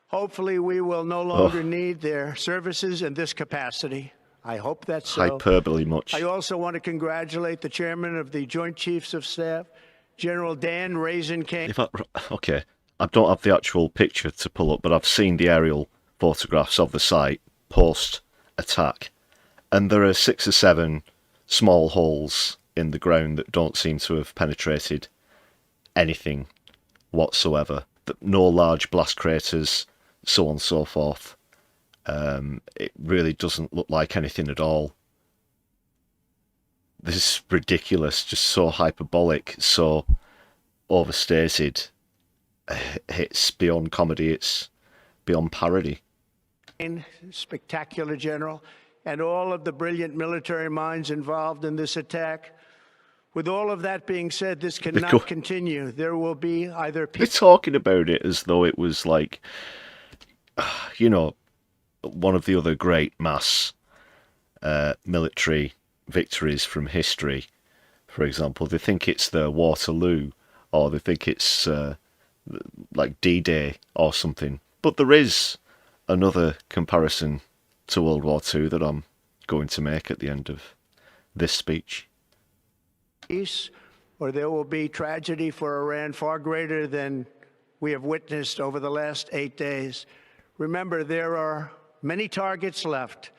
Hopefully, we will no longer need their services in this capacity. I hope that's so. Hyperbole much. I also want to congratulate the chairman of the Joint Chiefs of Staff, General Dan Raisin King. Okay, I don't have the actual picture to pull up, but I've seen the aerial photographs of the site post-attack, and there are 6 or 7 small holes in the ground that don't seem to have penetrated anything whatsoever. No large blast craters, so on and so forth. It really doesn't look like anything at all. This is ridiculous, just so hyperbolic, so overstated. It's beyond comedy, it's beyond parody. Spectacular general, and all of the brilliant military minds involved in this attack. With all of that being said, this cannot continue. There will be either... They're talking about it as though it was like, you know, one of the other great mass military victories from history. For example, they think it's the Waterloo, or they think it's like D-Day or something. But there is another comparison to World War II that I'm going to make at the end of this speech. Peace, or there will be tragedy for Iran far greater than we have witnessed over the last 8 days. Remember, there are many targets left.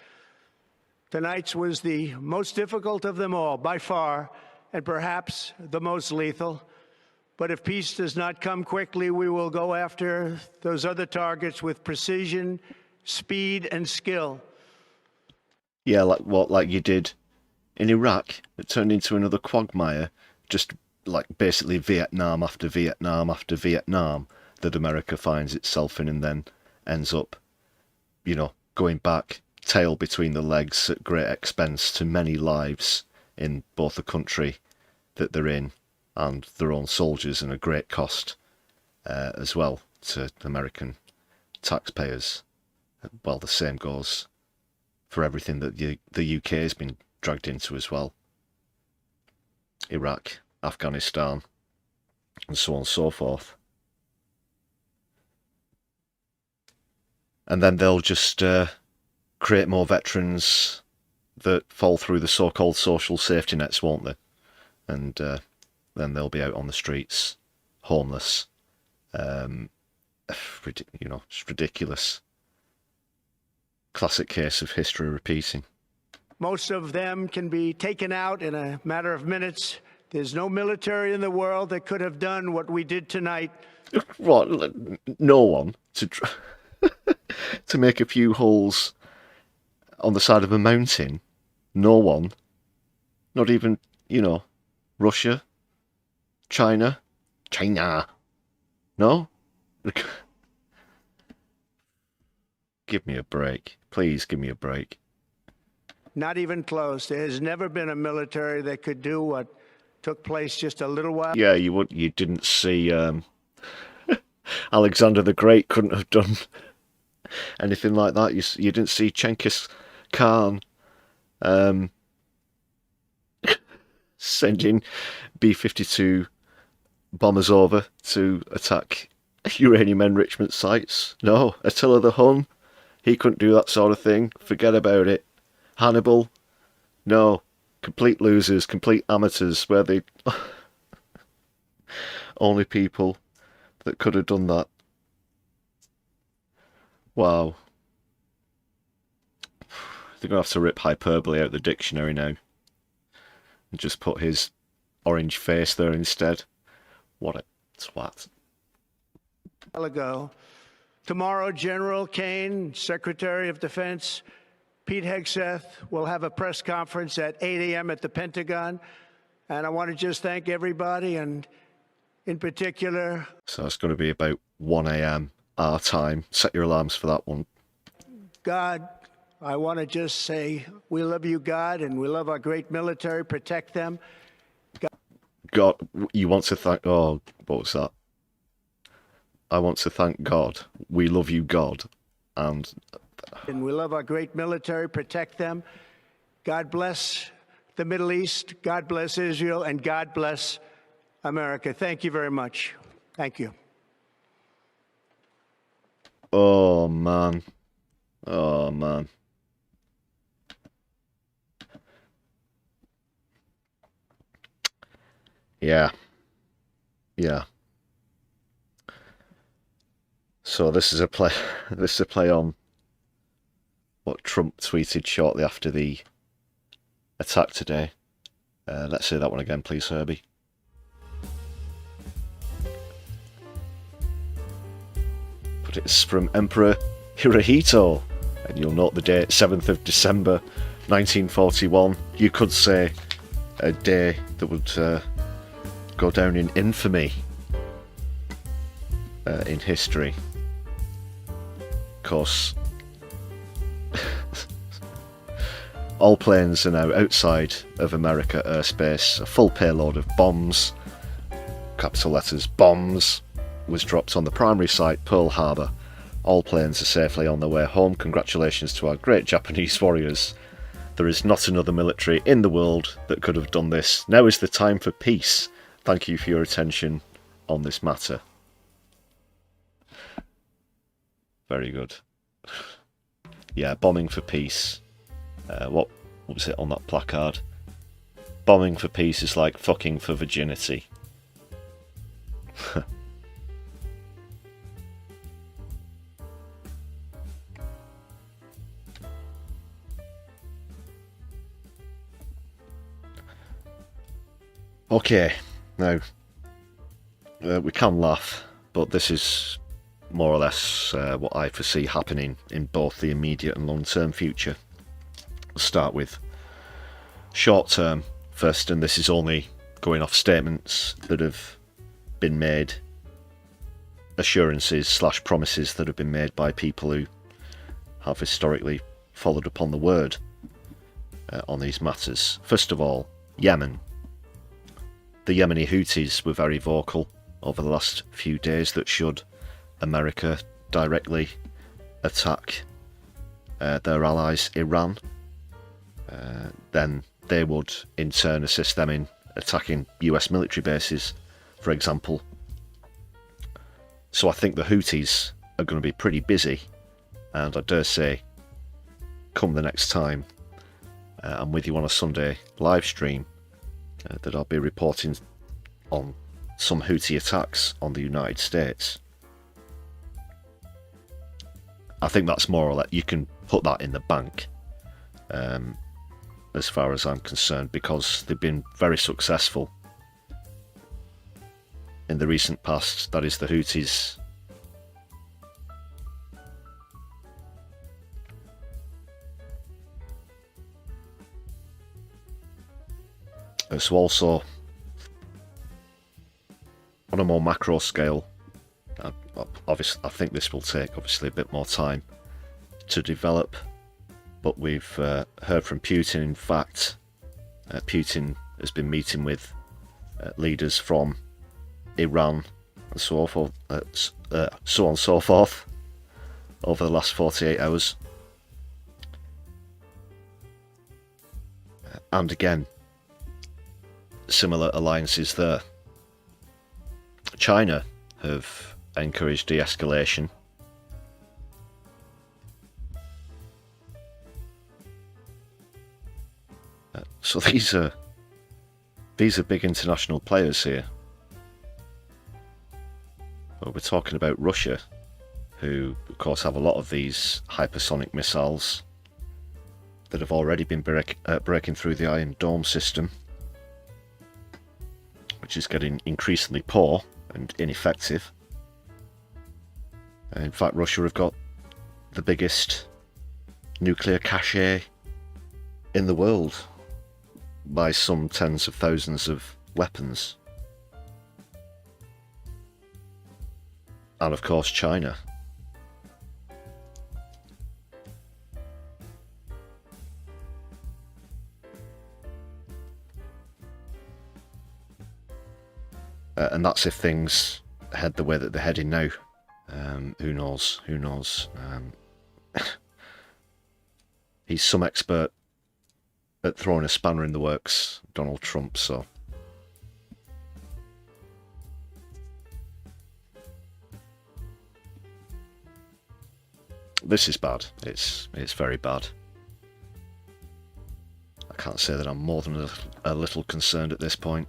Tonight's was the most difficult of them all, by far, and perhaps the most lethal. But if peace does not come quickly, we will go after those other targets with precision, speed, and skill. Yeah, like you did in Iraq. It turned into another quagmire, just like basically Vietnam after Vietnam after Vietnam that America finds itself in, and then ends up, you know, going back, tail between the legs at great expense to many lives in both the country that they're in and their own soldiers, and a great cost as well to American taxpayers. Well, the same goes for everything that the UK has been dragged into as well. Iraq, Afghanistan, and so on and so forth. And then they'll just create more veterans that fall through the so-called social safety nets, won't they? And then they'll be out on the streets, homeless. You know, it's ridiculous. Classic case of history repeating. Most of them can be taken out in a matter of minutes. There's no military in the world that could have done what we did tonight. What? No one to make a few holes on the side of a mountain. No one. Not even, you know, Russia, China. No? Give me a break. Please give me a break. Not even close. There has never been a military that could do what took place just a little while. Yeah, you didn't see Alexander the Great couldn't have done anything like that. You didn't see Genghis Khan sending B-52 bombers over to attack uranium enrichment sites. No, Attila the Hun, he couldn't do that sort of thing. Forget about it. Hannibal, no. Complete losers, complete amateurs, where they only people that could have done that. Wow. They're going to have to rip hyperbole out the dictionary now and just put his orange face there instead. What a twat. Ago, Tomorrow, General Kane, Secretary of Defense, Pete Hegseth will have a press conference at 8 a.m. at the Pentagon. And I want to just thank everybody, and in particular... So it's going to be about 1 a.m. our time. Set your alarms for that one. God, I want to just say we love you, God, and we love our great military. Protect them. God, you want to thank... Oh, what was that? I want to thank God. We love you, God. And we love our great military. Protect them. God bless the Middle East. God bless Israel. And God bless America. Thank you very much. Thank you. Oh, man. Oh, man. Yeah. Yeah. So this is a play. This is a play on what Trump tweeted shortly after the attack today. Let's say that one again, please, Herbie. But it's from Emperor Hirohito, and you'll note the date, 7th of December, 1941. You could say a day that would go down in infamy in history. Of course, all planes are now outside of America airspace. A full payload of bombs, capital letters bombs, was dropped on the primary site, Pearl Harbor. All planes are safely on their way home. Congratulations to our great Japanese warriors. There is not another military in the world that could have done this. Now is the time for peace. Thank you for your attention on this matter. Very good. Yeah, bombing for peace. What was it on that placard? Bombing for peace is like fucking for virginity. Okay, now, we can laugh, but this is more or less what I foresee happening in both the immediate and long-term future. We'll start with short-term first, and this is only going off statements that have been made, assurances / promises that have been made by people who have historically followed upon the word on these matters. First of all, Yemen. The Yemeni Houthis were very vocal over the last few days that should America directly attack their allies Iran, then they would in turn assist them in attacking US military bases, for example. So I think the Houthis are going to be pretty busy, and I dare say, come the next time I'm with you on a Sunday live stream, that I'll be reporting on some Houthi attacks on the United States. I think that's more or less, you can put that in the bank, as far as I'm concerned, because they've been very successful in the recent past. That is the Houthis. So also, on a more macro scale, obviously, I think this will take obviously a bit more time to develop, but we've heard from Putin. In fact, Putin has been meeting with leaders from Iran and so forth, so on and so forth, over the last 48 hours. And again, similar alliances there. China have encouraged de-escalation. So these are big international players here. Well, we're talking about Russia, who of course have a lot of these hypersonic missiles that have already been breaking through the Iron Dome system, which is getting increasingly poor and ineffective. In fact, Russia have got the biggest nuclear cache in the world by some tens of thousands of weapons. And of course, China. And that's if things head the way that they're heading now. Who knows? Who knows? He's some expert at throwing a spanner in the works, Donald Trump, so... This is bad. It's very bad. I can't say that I'm more than a little concerned at this point.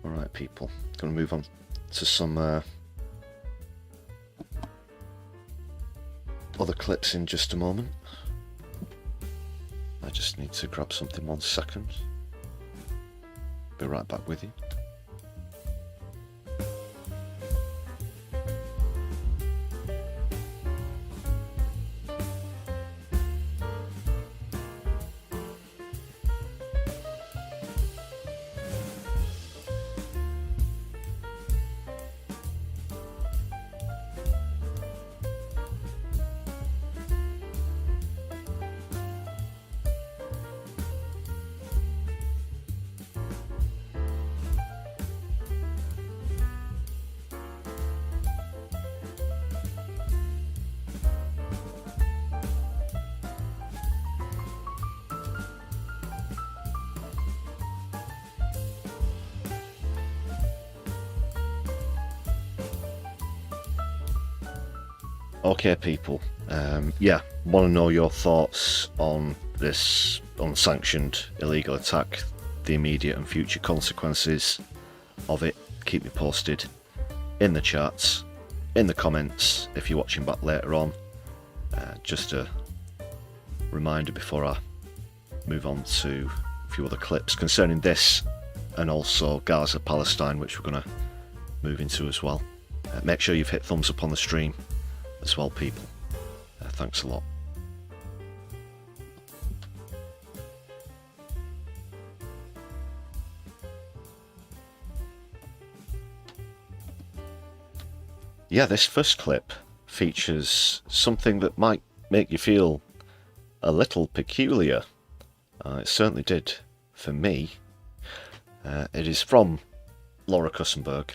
Alright people, going to move on to some other clips in just a moment. I just need to grab something 1 second. Be right back with you. Okay people, yeah, want to know your thoughts on this unsanctioned illegal attack, the immediate and future consequences of it. Keep me posted in the chats, in the comments if you're watching back later on. Just a reminder before I move on to a few other clips concerning this and also Gaza, Palestine, which we're going to move into as well. Make sure you've hit thumbs up on the stream as well people. Thanks a lot. Yeah, this first clip features something that might make you feel a little peculiar. It certainly did for me. It is from Laura Kussenberg,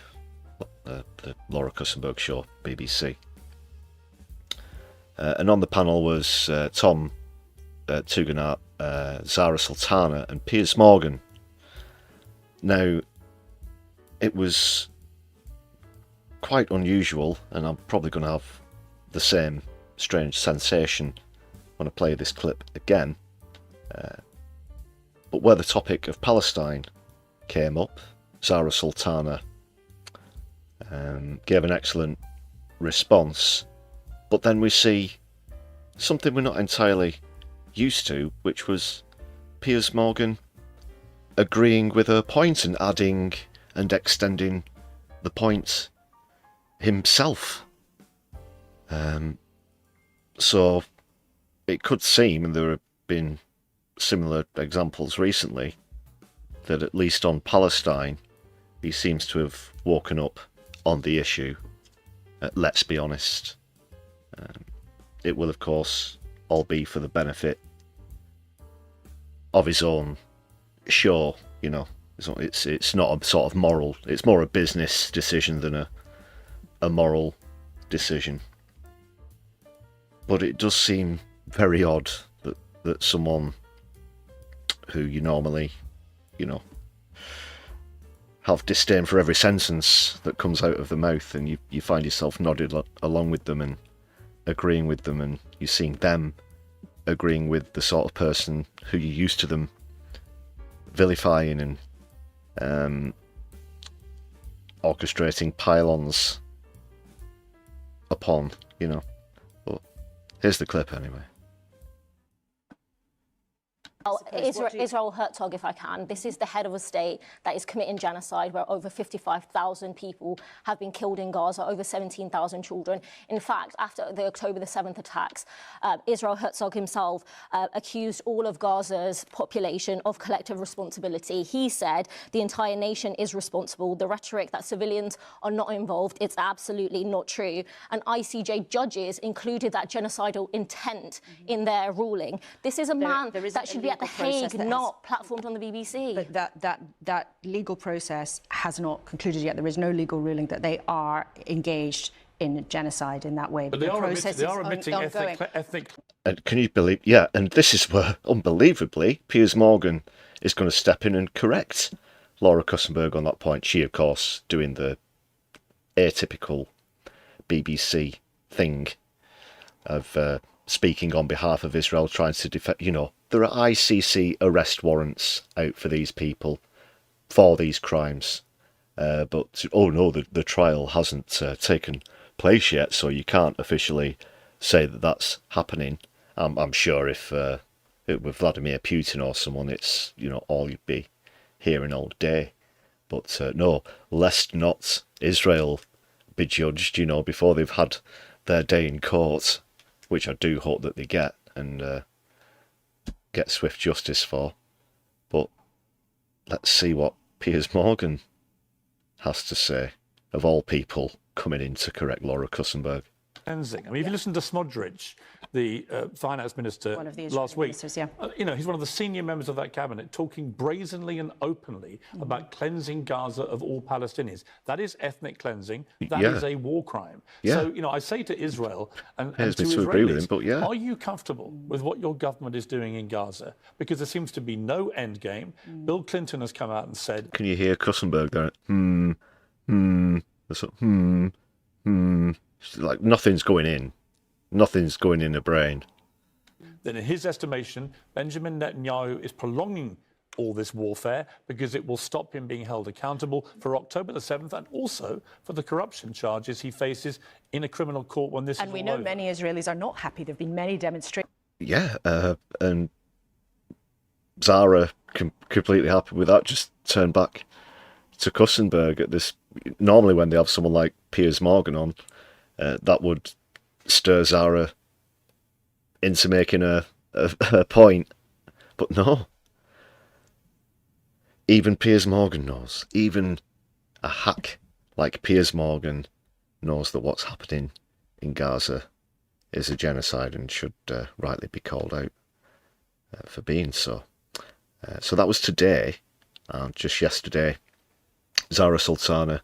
the Laura Kussenberg Show, BBC. And on the panel was Tom Tugendhat, Zara Sultana and Piers Morgan. Now, it was quite unusual, and I'm probably going to have the same strange sensation when I play this clip again. But where the topic of Palestine came up, Zara Sultana gave an excellent response. But then we see something we're not entirely used to, which was Piers Morgan agreeing with her point and adding and extending the point himself. So it could seem, and there have been similar examples recently, that at least on Palestine he seems to have woken up on the issue. Let's be honest. It will, of course, all be for the benefit of his own show, you know. It's not a sort of moral, it's more a business decision than a moral decision. But it does seem very odd that someone who you normally, you know, have disdain for every sentence that comes out of the mouth, and you find yourself nodded along with them and agreeing with them, and you're seeing them agreeing with the sort of person who you're used to them vilifying and orchestrating pylons upon, you know. But here's the clip anyway. Israel Herzog, if I can. This is the head of a state that is committing genocide, where over 55,000 people have been killed in Gaza, over 17,000 children. In fact, after the October the 7th attacks, Israel Herzog himself accused all of Gaza's population of collective responsibility. He said the entire nation is responsible. The rhetoric that civilians are not involved, it's absolutely not true. And ICJ judges included that genocidal intent in their ruling. This is a man that should be at The Hague, not platformed on the BBC. But that legal process has not concluded yet. There is no legal ruling that they are engaged in genocide in that way. But they are admitting ethnic... And can you believe... Yeah, and this is where, unbelievably, Piers Morgan is going to step in and correct Laura Kussenberg on that point. She, of course, doing the atypical BBC thing of speaking on behalf of Israel, trying to defend... You know, there are ICC arrest warrants out for these people for these crimes. But, oh no, the trial hasn't taken place yet, so you can't officially say that that's happening. I'm sure if it were Vladimir Putin or someone, it's, you know, all you'd be hearing all day. But no, lest not Israel be judged, you know, before they've had their day in court, which I do hope that they get, and get swift justice for. But let's see what Piers Morgan has to say, of all people coming in to correct Laura Kussenberg. Cleansing. I mean, if you listen to Smodrich, the finance minister last week, you know, he's one of the senior members of that cabinet, talking brazenly and openly about cleansing Gaza of all Palestinians. That is ethnic cleansing. That is a war crime. So, you know, I say to Israel and to Israelis, agree with him, but are you comfortable with what your government is doing in Gaza? Because there seems to be no end game. Bill Clinton has come out and said... Can you hear Kussenberg there? Like nothing's going in. Nothing's going in the brain. Then in his estimation, Benjamin Netanyahu is prolonging all this warfare because it will stop him being held accountable for October the 7th and also for the corruption charges he faces in a criminal court when this is all over. And we know many Israelis are not happy. There have been many demonstrations. Yeah, and Zara completely happy with that. Just turn back to Kussenberg at this. Normally when they have someone like Piers Morgan on, that would stir Zara into making a point. But no. Even Piers Morgan knows. Even a hack like Piers Morgan knows that what's happening in Gaza is a genocide and should rightly be called out for being so. So that was today. Just yesterday, Zara Sultana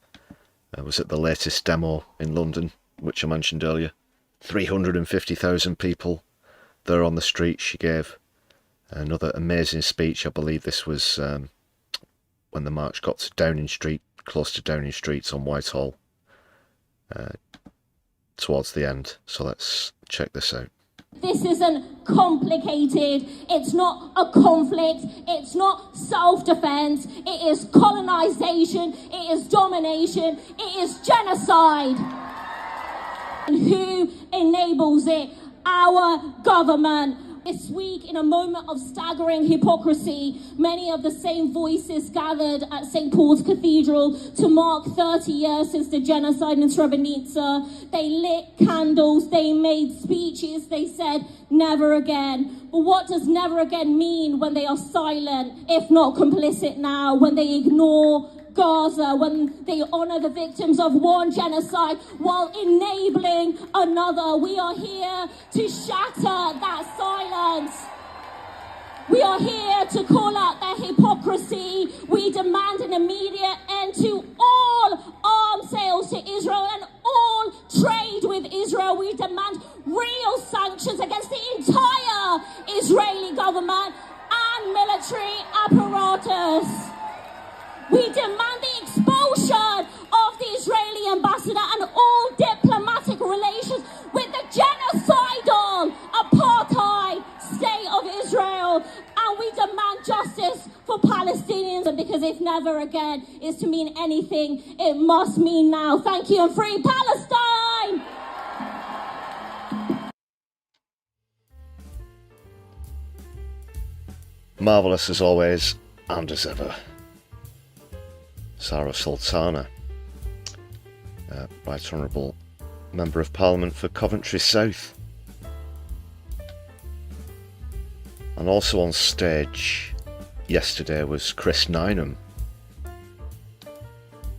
was at the latest demo in London, which I mentioned earlier. 350,000 people there on the street. She gave another amazing speech. I believe this was when the march got to Downing Street, close to Downing Street on Whitehall, towards the end. So let's check this out. This isn't complicated, it's not a conflict, it's not self-defense, it is colonization, it is domination, it is genocide. And who enables it? Our government. This week, in a moment of staggering hypocrisy, many of the same voices gathered at St. Paul's Cathedral to mark 30 years since the genocide in Srebrenica. They lit candles, they made speeches, they said, never again. But what does never again mean when they are silent, if not complicit now, when they ignore Gaza, when they honour the victims of one genocide while enabling another? We are here to shatter that silence. We are here to call out their hypocrisy. We demand an immediate end to all arms sales to Israel and all trade with Israel. We demand real sanctions against the entire Israeli government and military apparatus. We demand the expulsion of the Israeli ambassador and all diplomatic relations with the genocidal apartheid state of Israel. And we demand justice for Palestinians, because if if never again is to mean anything, it must mean now. Thank you, and free Palestine! Marvellous as always, and as ever. Sarah Sultana, Right Honourable Member of Parliament for Coventry South. And also on stage yesterday was Chris Nineham,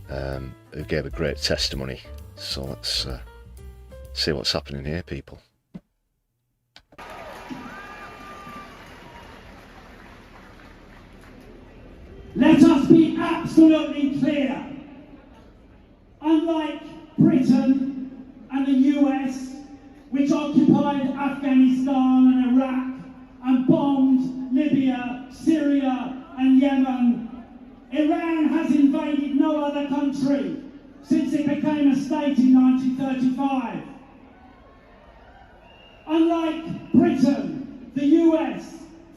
who gave a great testimony. So let's see what's happening here, people. Let us be absolutely clear. Unlike Britain and the US, which occupied Afghanistan and Iraq and bombed Libya, Syria and Yemen, Iran has invaded no other country since it became a state in 1935. Unlike Britain, the US,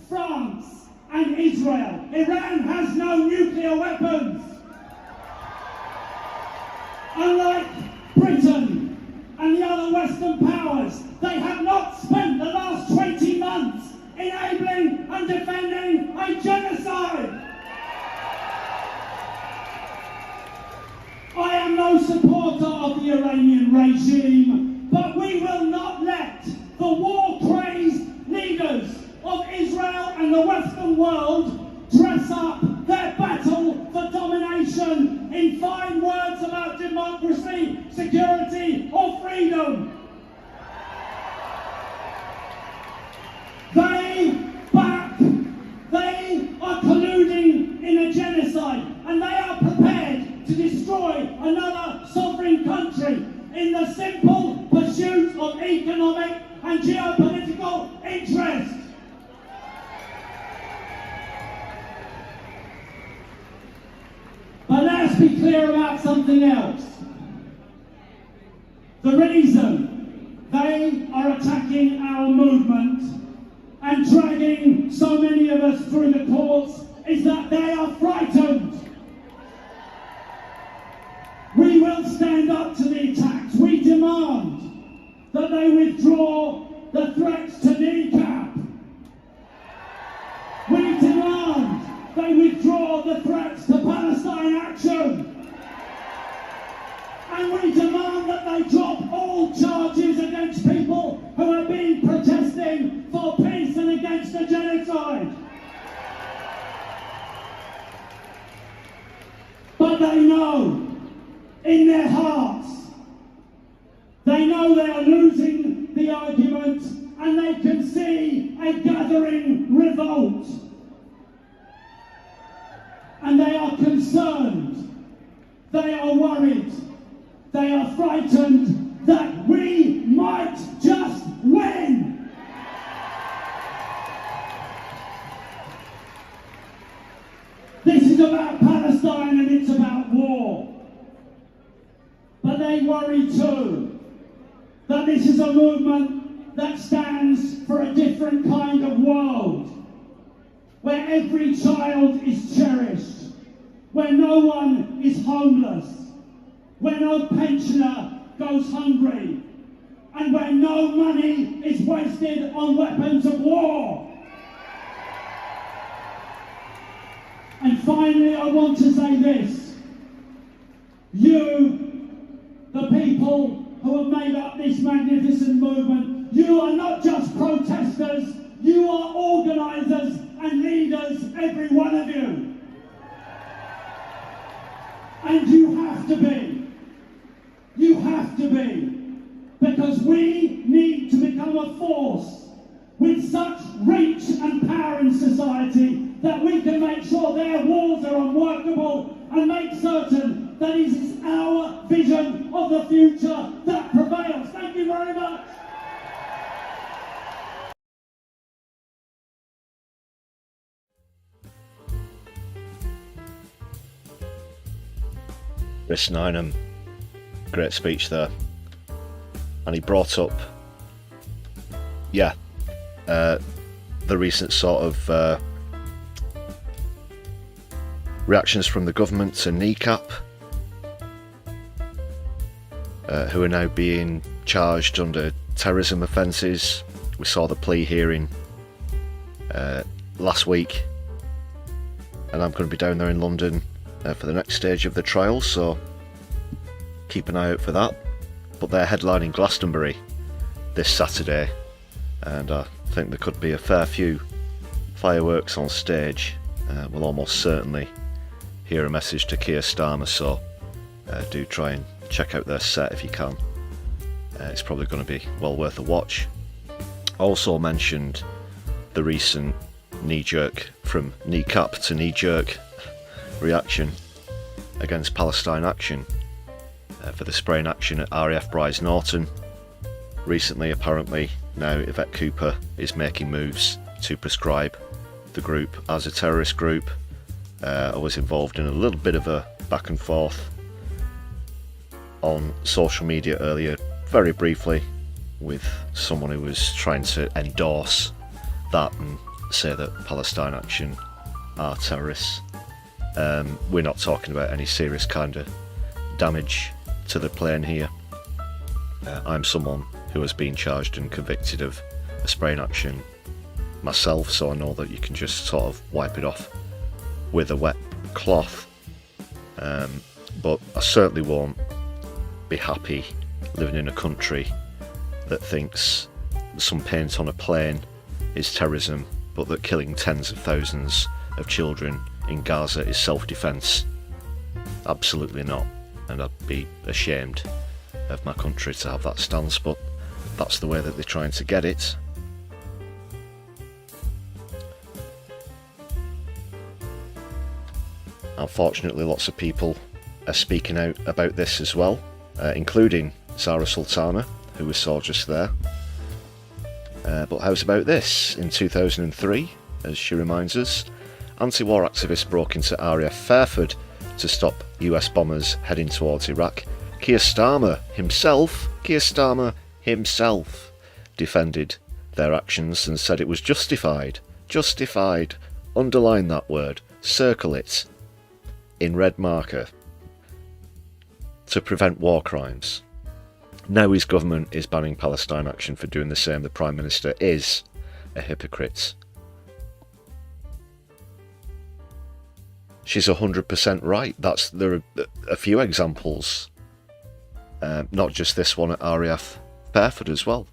France and Israel, Iran has no nuclear weapons. Unlike Britain and the other Western powers, they have not spent the last 20 months enabling and defending a genocide. I am no supporter of the Iranian regime, but we will not let the war-crazed leaders of Israel and the Western world dress up their battle for domination in fine words about democracy, security or freedom. They are colluding in a genocide, and they are prepared to destroy another sovereign country in the simple pursuit of economic and geopolitical interest. But let's be clear about something else. The reason they are attacking our movement and dragging so many of us through the courts is that they are frightened. We will stand up to the attacks. We demand that they withdraw the threats to kneecap. We demand they withdraw the threats to Palestine action. And we demand that they drop all charges against people who have been protesting for peace and against the genocide. But they know, in their hearts, they know they are losing the argument, and they can see a gathering revolt. And they are concerned, they are worried, they are frightened that we might just win. This is about Palestine and it's about war. But they worry too that this is a movement that stands for a different kind of world, where every child is cherished, where no one is homeless, where no pensioner goes hungry, and where no money is wasted on weapons of war. And finally, I want to say this. You, the people who have made up this magnificent movement, you are not just protesters, you are organisers and leaders, every one of you. And you have to be. You have to be. Because we need to become a force with such reach and power in society that we can make sure their walls are unworkable and make certain that it is our vision of the future that prevails. Thank you very much. Chris Nineham, great speech there. And he brought up, the recent sort of Reactions from the government to NICAP, who are now being charged under terrorism offences. We saw the plea hearing last week, and I'm going to be down there in London for the next stage of the trial, so keep an eye out for that. But they're headlining Glastonbury this Saturday, and I think there could be a fair few fireworks on stage. We'll almost certainly hear a message to Keir Starmer, so do try and check out their set if you can. It's probably going to be well worth a watch. Also mentioned the recent knee-jerk, from kneecap to knee-jerk reaction against Palestine Action for the spraying action at RAF Bryce Norton. Recently, apparently, now Yvette Cooper is making moves to prescribe the group as a terrorist group. I was involved in a little bit of a back and forth on social media earlier, very briefly, with someone who was trying to endorse that and say that Palestine Action are terrorists. We're not talking about any serious kind of damage to the plane here. I'm someone who has been charged and convicted of a spraying action myself, so I know that you can just sort of wipe it off with a wet cloth. But I certainly won't be happy living in a country that thinks some paint on a plane is terrorism, but that killing tens of thousands of children in Gaza is self-defense. Absolutely not. And I'd be ashamed of my country to have that stance, but that's the way that they're trying to get it. Unfortunately, lots of people are speaking out about this as well, including Zara Sultana, who we saw just there. But how's about this? In 2003, as she reminds us, anti-war activists broke into RAF Fairford to stop US bombers heading towards Iraq. Keir Starmer himself defended their actions and said it was justified. Justified. Underline that word. Circle it in red marker to prevent war crimes. Now his government is banning Palestine Action for doing the same. The Prime Minister is a hypocrite. She's 100% right. There are a few examples, not just this one at RAF Fairford as well,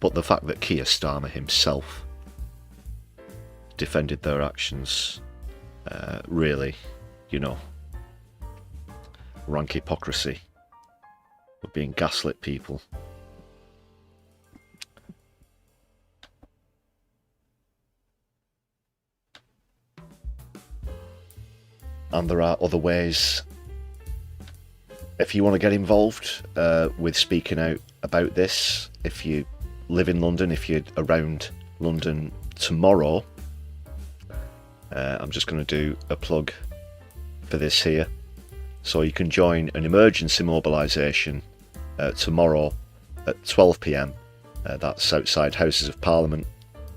but the fact that Keir Starmer himself defended their actions, really, rank hypocrisy of being gaslit people. And there are other ways, if you want to get involved with speaking out about this. If you live in London, if you're around London tomorrow, I'm just going to do a plug for this here. So you can join an emergency mobilisation tomorrow at 12 PM. That's outside Houses of Parliament,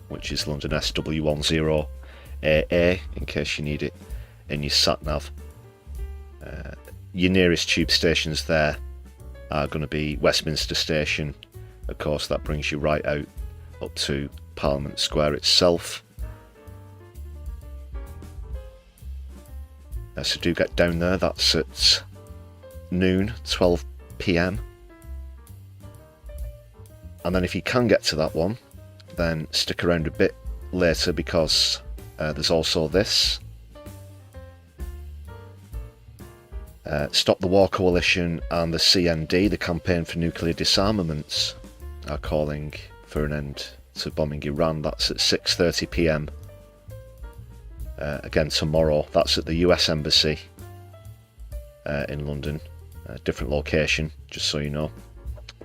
which is London SW10AA, in case you need it in your sat-nav. Your nearest tube stations there are going to be Westminster Station. Of course, that brings you right out up to Parliament Square itself. So do get down there. That's at noon, 12 PM. And then if you can get to that one, then stick around a bit later, because there's also this. Stop the War Coalition and the CND, the Campaign for Nuclear Disarmament, are calling for an end to bombing Iran. That's at 6:30 PM. Again tomorrow. That's at the US Embassy in London. Different location, just so you know.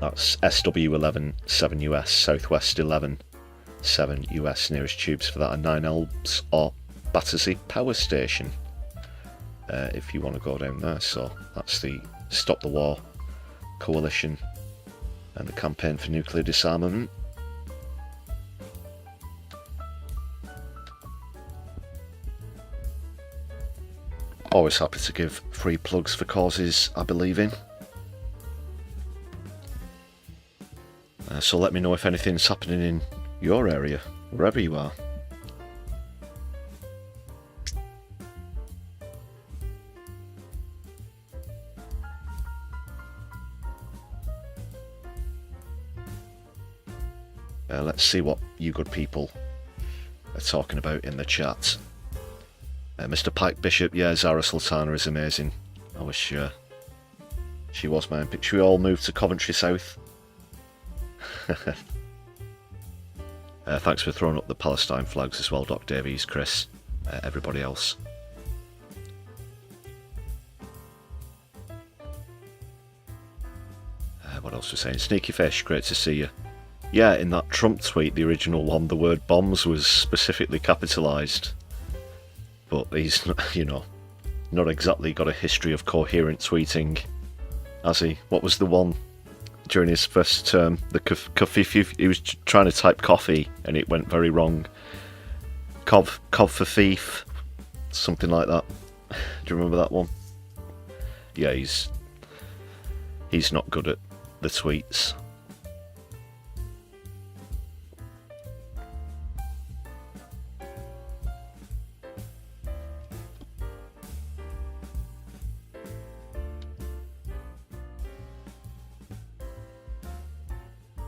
That's SW11 7US, Southwest 11 7 US. Nearest tubes for that are 9 Elms or Battersea Power Station, if you want to go down there. So that's the Stop the War Coalition and the Campaign for Nuclear Disarmament. Always happy to give free plugs for causes I believe in. So let me know if anything's happening in your area, wherever you are. Let's see what you good people are talking about in the chat. Mr. Pike Bishop, yeah, Zara Sultana is amazing. I wish she was my pick. Should we all move to Coventry South? Thanks for throwing up the Palestine flags as well, Doc Davies, Chris, everybody else. What else was saying? Sneaky Fish, great to see you. Yeah, in that Trump tweet, the original one, the word bombs was specifically capitalised. But he's, you know, not exactly got a history of coherent tweeting, has he? What was the one during his first term? The coffee, he was trying to type coffee and it went very wrong. Cov for thief, something like that. Do you remember that one? Yeah, he's not good at the tweets.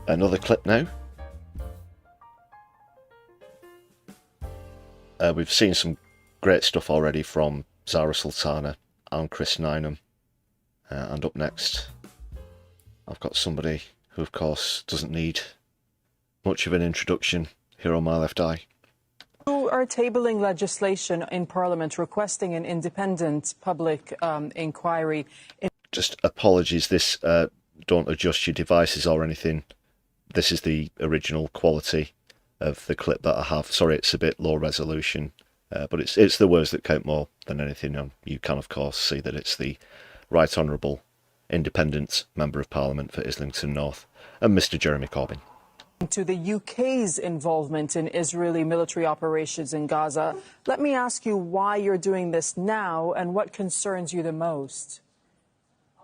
Another clip now. We've seen some great stuff already from Zara Sultana and Chris Nineham. And up next, I've got somebody who, of course, doesn't need much of an introduction here on my left eye. You are tabling legislation in Parliament requesting an independent public inquiry. Just apologies, this don't adjust your devices or anything. This is the original quality of the clip that I have. Sorry, it's a bit low resolution, but it's the words that count more than anything. And you can, of course, see that it's the Right Honourable Independent Member of Parliament for Islington North and Mr. Jeremy Corbyn. To the UK's involvement in Israeli military operations in Gaza, let me ask you why you're doing this now and what concerns you the most.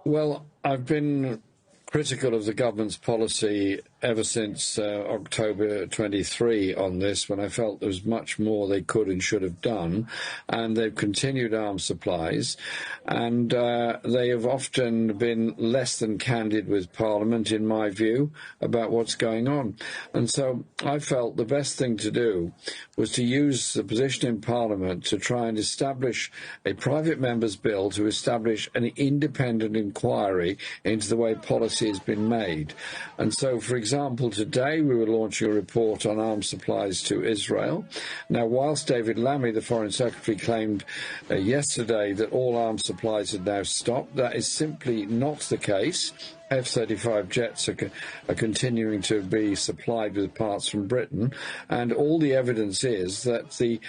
Well, I've been critical of the government's policy ever since October 23 on this, when I felt there was much more they could and should have done. And they've continued arms supplies, and they have often been less than candid with Parliament, in my view, about what's going on. And so I felt the best thing to do was to use the position in Parliament to try and establish a private member's bill to establish an independent inquiry into the way policy has been made. And so, for example, today we were launching a report on arms supplies to Israel. Now, whilst David Lammy, the Foreign Secretary, claimed yesterday that all arms supplies had now stopped, that is simply not the case. F-35 jets are continuing to be supplied with parts from Britain, and all the evidence is that the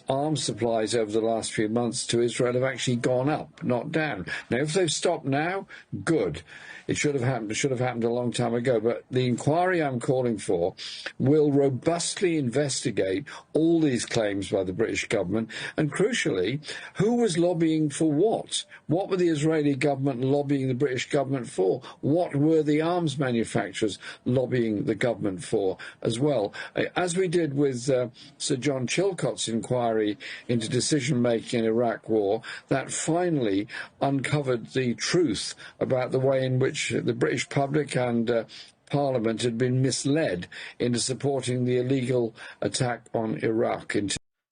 arms supplies over the last few months to Israel have actually gone up, not down. Now, if they've stopped now, good. It should have happened. It should have happened a long time ago. But the inquiry I'm calling for will robustly investigate all these claims by the British government, and crucially, who was lobbying for what? What were the Israeli government lobbying the British government for? What were the arms manufacturers lobbying the government for as well? As we did with Sir John Chilcot's inquiry into decision-making in Iraq war, that finally uncovered the truth about the way in which the British public and Parliament had been misled into supporting the illegal attack on Iraq.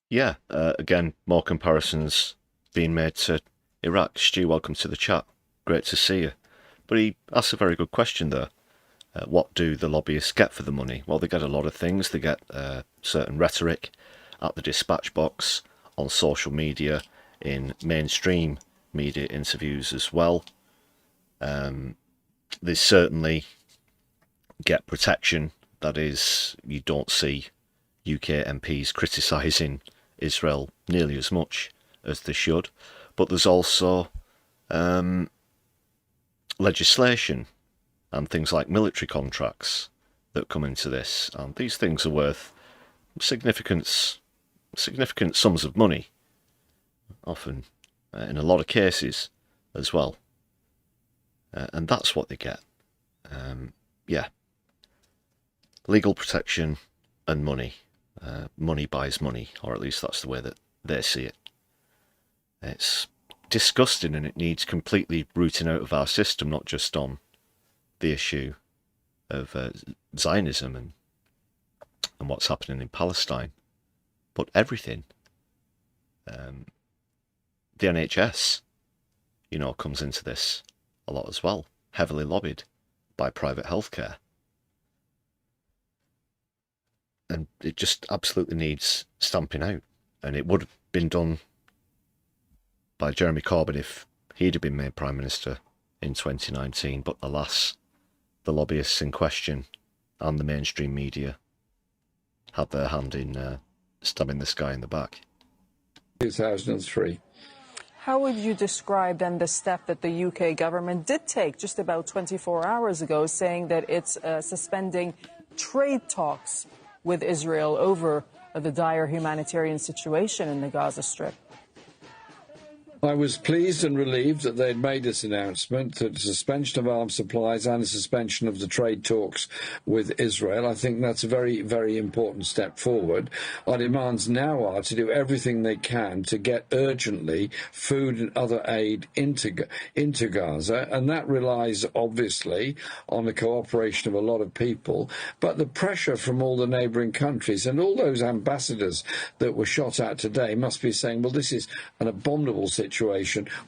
Yeah, again, more comparisons being made to Iraq. Stu, welcome to the chat. Great to see you. But he asks a very good question there. What do the lobbyists get for the money? Well, they get a lot of things. They get certain rhetoric at the dispatch box, on social media, in mainstream media interviews as well. They certainly get protection. That is, you don't see UK MPs criticising Israel nearly as much as they should. But there's also legislation and things like military contracts that come into this. And these things are worth significant sums of money. Often in a lot of cases as well. And that's what they get. Yeah. Legal protection and money. Money buys money, or at least that's the way that they see it. It's disgusting, and it needs completely rooting out of our system, not just on the issue of Zionism and what's happening in Palestine, but everything. The NHS, you know, comes into this a lot as well, heavily lobbied by private healthcare. And it just absolutely needs stamping out. And it would have been done by Jeremy Corbyn if he'd have been made Prime Minister in 2019. But alas, the lobbyists in question and the mainstream media had their hand in stabbing this guy in the back. 2003. How would you describe then the step that the UK government did take just about 24 hours ago, saying that it's suspending trade talks with Israel over the dire humanitarian situation in the Gaza Strip? I was pleased and relieved that they'd made this announcement, that the suspension of arms supplies and the suspension of the trade talks with Israel. I think that's a very, very important step forward. Our demands now are to do everything they can to get urgently food and other aid into Gaza, and that relies obviously on the cooperation of a lot of people, but the pressure from all the neighbouring countries and all those ambassadors that were shot at today must be saying, well, this is an abominable situation.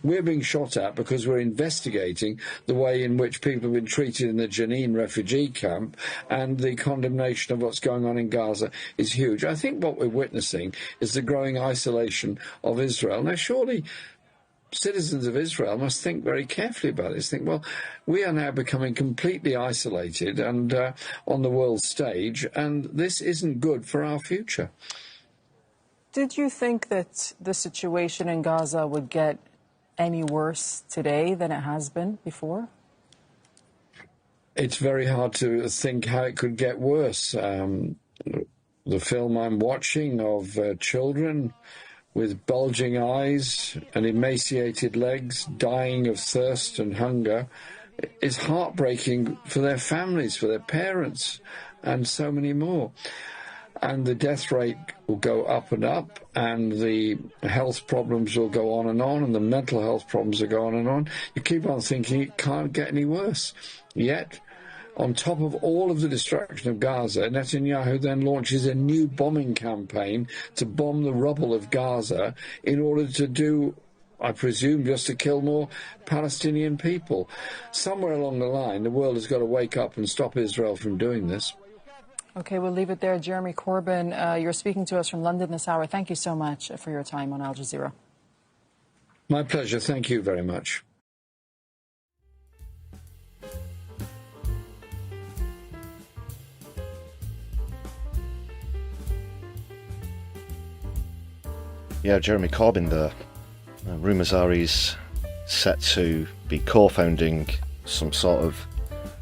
We're being shot at because we're investigating the way in which people have been treated in the Jenin refugee camp, and the condemnation of what's going on in Gaza is huge. I think what we're witnessing is the growing isolation of Israel. Now, surely citizens of Israel must think very carefully about this. Think, well, we are now becoming completely isolated and on the world stage, and this isn't good for our future. Did you think that the situation in Gaza would get any worse today than it has been before? It's very hard to think how it could get worse. The film I'm watching of children with bulging eyes and emaciated legs, dying of thirst and hunger, is heartbreaking for their families, for their parents, and so many more. And the death rate will go up and up, and the health problems will go on, and the mental health problems will go on and on. You keep on thinking it can't get any worse. Yet, on top of all of the destruction of Gaza, Netanyahu then launches a new bombing campaign to bomb the rubble of Gaza in order to do, I presume, just to kill more Palestinian people. Somewhere along the line, the world has got to wake up and stop Israel from doing this. Okay, we'll leave it there. Jeremy Corbyn, you're speaking to us from London this hour. Thank you so much for your time on Al Jazeera. My pleasure. Thank you very much. Yeah, Jeremy Corbyn there. Rumours are he's set to be co-founding some sort of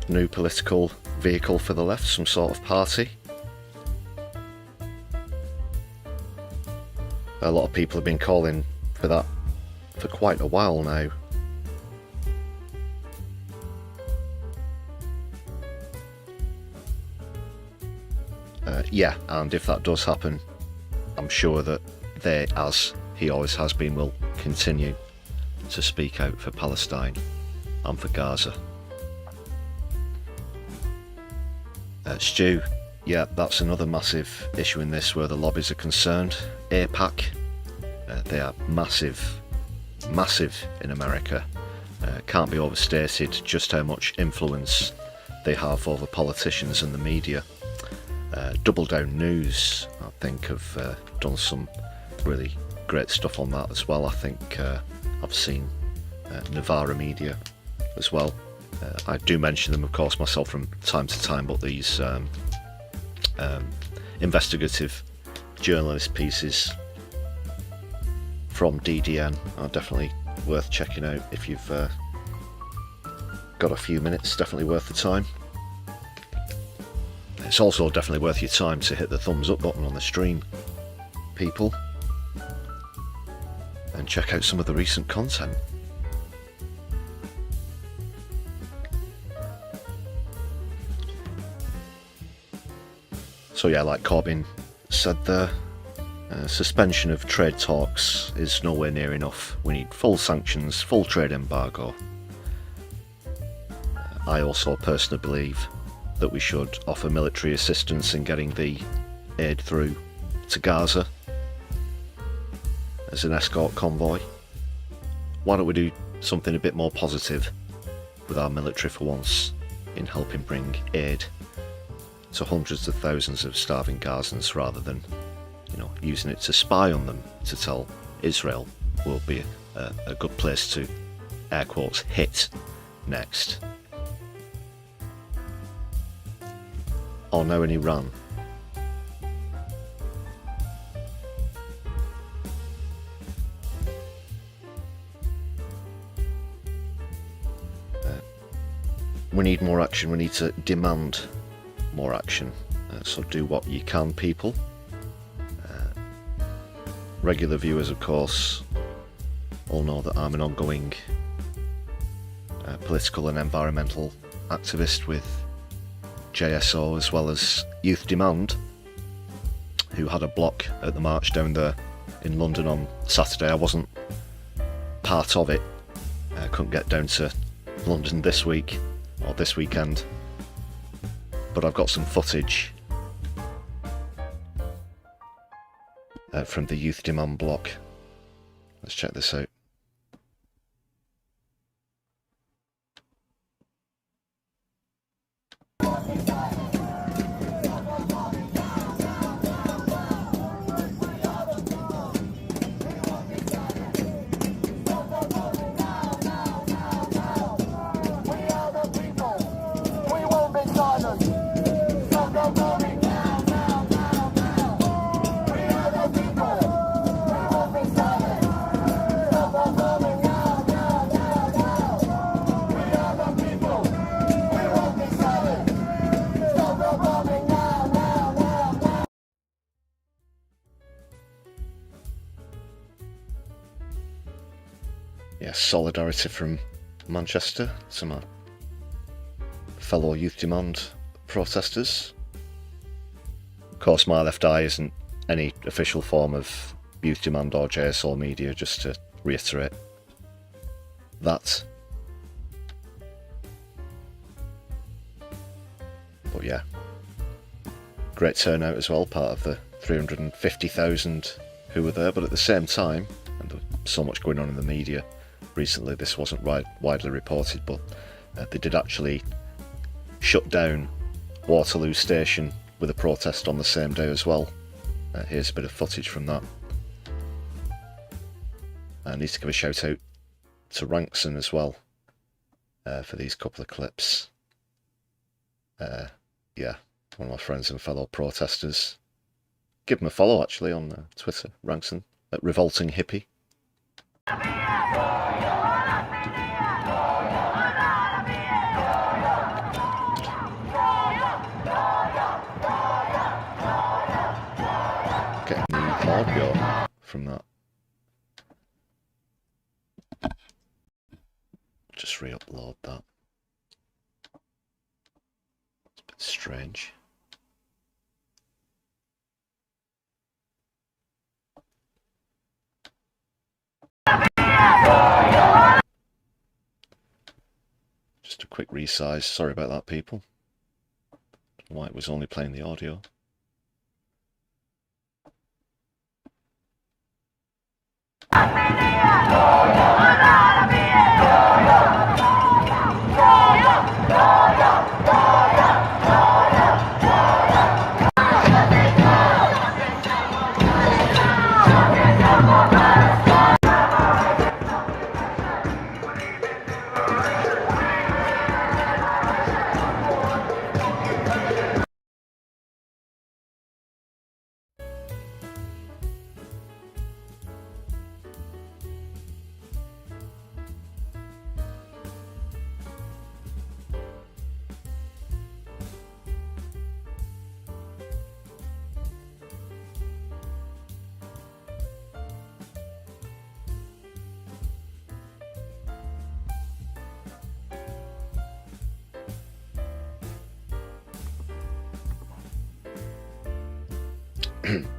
new political vehicle for the left, some sort of party. A lot of people have been calling for that for quite a while now. Yeah, and if that does happen, I'm sure that they, as he always has been, will continue to speak out for Palestine and for Gaza. Stu, yeah, that's another massive issue in this where the lobbies are concerned. AIPAC, they are massive in America. Can't be overstated just how much influence they have over politicians and the media. Double Down News, I think, have done some really great stuff on that as well. I think I've seen Navarra Media as well. I do mention them, of course, myself from time to time, but these investigative journalist pieces from DDN are definitely worth checking out if you've got a few minutes. Definitely worth the time. It's also definitely worth your time to hit the thumbs up button on the stream, people, and check out some of the recent content. So yeah, like Corbyn said there, suspension of trade talks is nowhere near enough. We need full sanctions, full trade embargo. I also personally believe that we should offer military assistance in getting the aid through to Gaza as an escort convoy. Why don't we do something a bit more positive with our military for once in helping bring aid to hundreds of thousands of starving Gazans, rather than, you know, using it to spy on them, to tell Israel will be a good place to, air quotes, hit next. Or now in Iran. We need more action. We need to demand more action. So do what you can, people. Regular viewers, of course, all know that I'm an ongoing political and environmental activist with JSO as well as Youth Demand, who had a block at the march down there in London on Saturday. I wasn't part of it. I couldn't get down to London this week or this weekend, but I've got some footage from the Youth Demand block. Let's check this out. Yes, solidarity from Manchester to my fellow Youth Demand protesters. Of course, my left eye isn't any official form of Youth Demand or JSO media, just to reiterate that. But yeah, great turnout as well, part of the 350,000 who were there, but at the same time, and there was so much going on in the media recently, this wasn't widely reported, but they did actually shut down Waterloo Station with a protest on the same day as well. Here's a bit of footage from that. I need to give a shout out to Rankson as well for these couple of clips. Yeah, one of my friends and fellow protesters. Give him a follow actually on Twitter, Rankson, at Revolting Hippie. Getting the audio from that. Just re-upload that. It's a bit strange. Just a quick resize. Sorry about that, people. Why it was only playing the audio.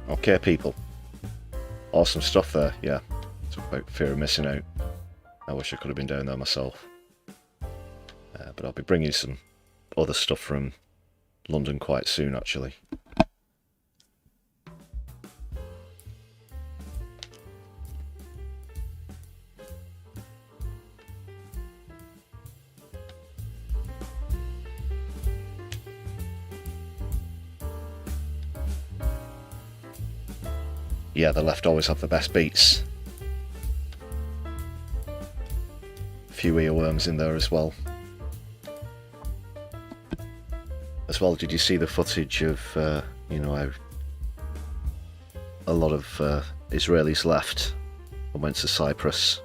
Okay, people. Awesome stuff there, yeah. Talk about fear of missing out. I wish I could have been down there myself. But I'll be bringing some other stuff from London quite soon, actually. Yeah, the left always have the best beats. A few earworms in there as well. As well, did you see the footage of, you know, how a lot of Israelis left and went to Cyprus?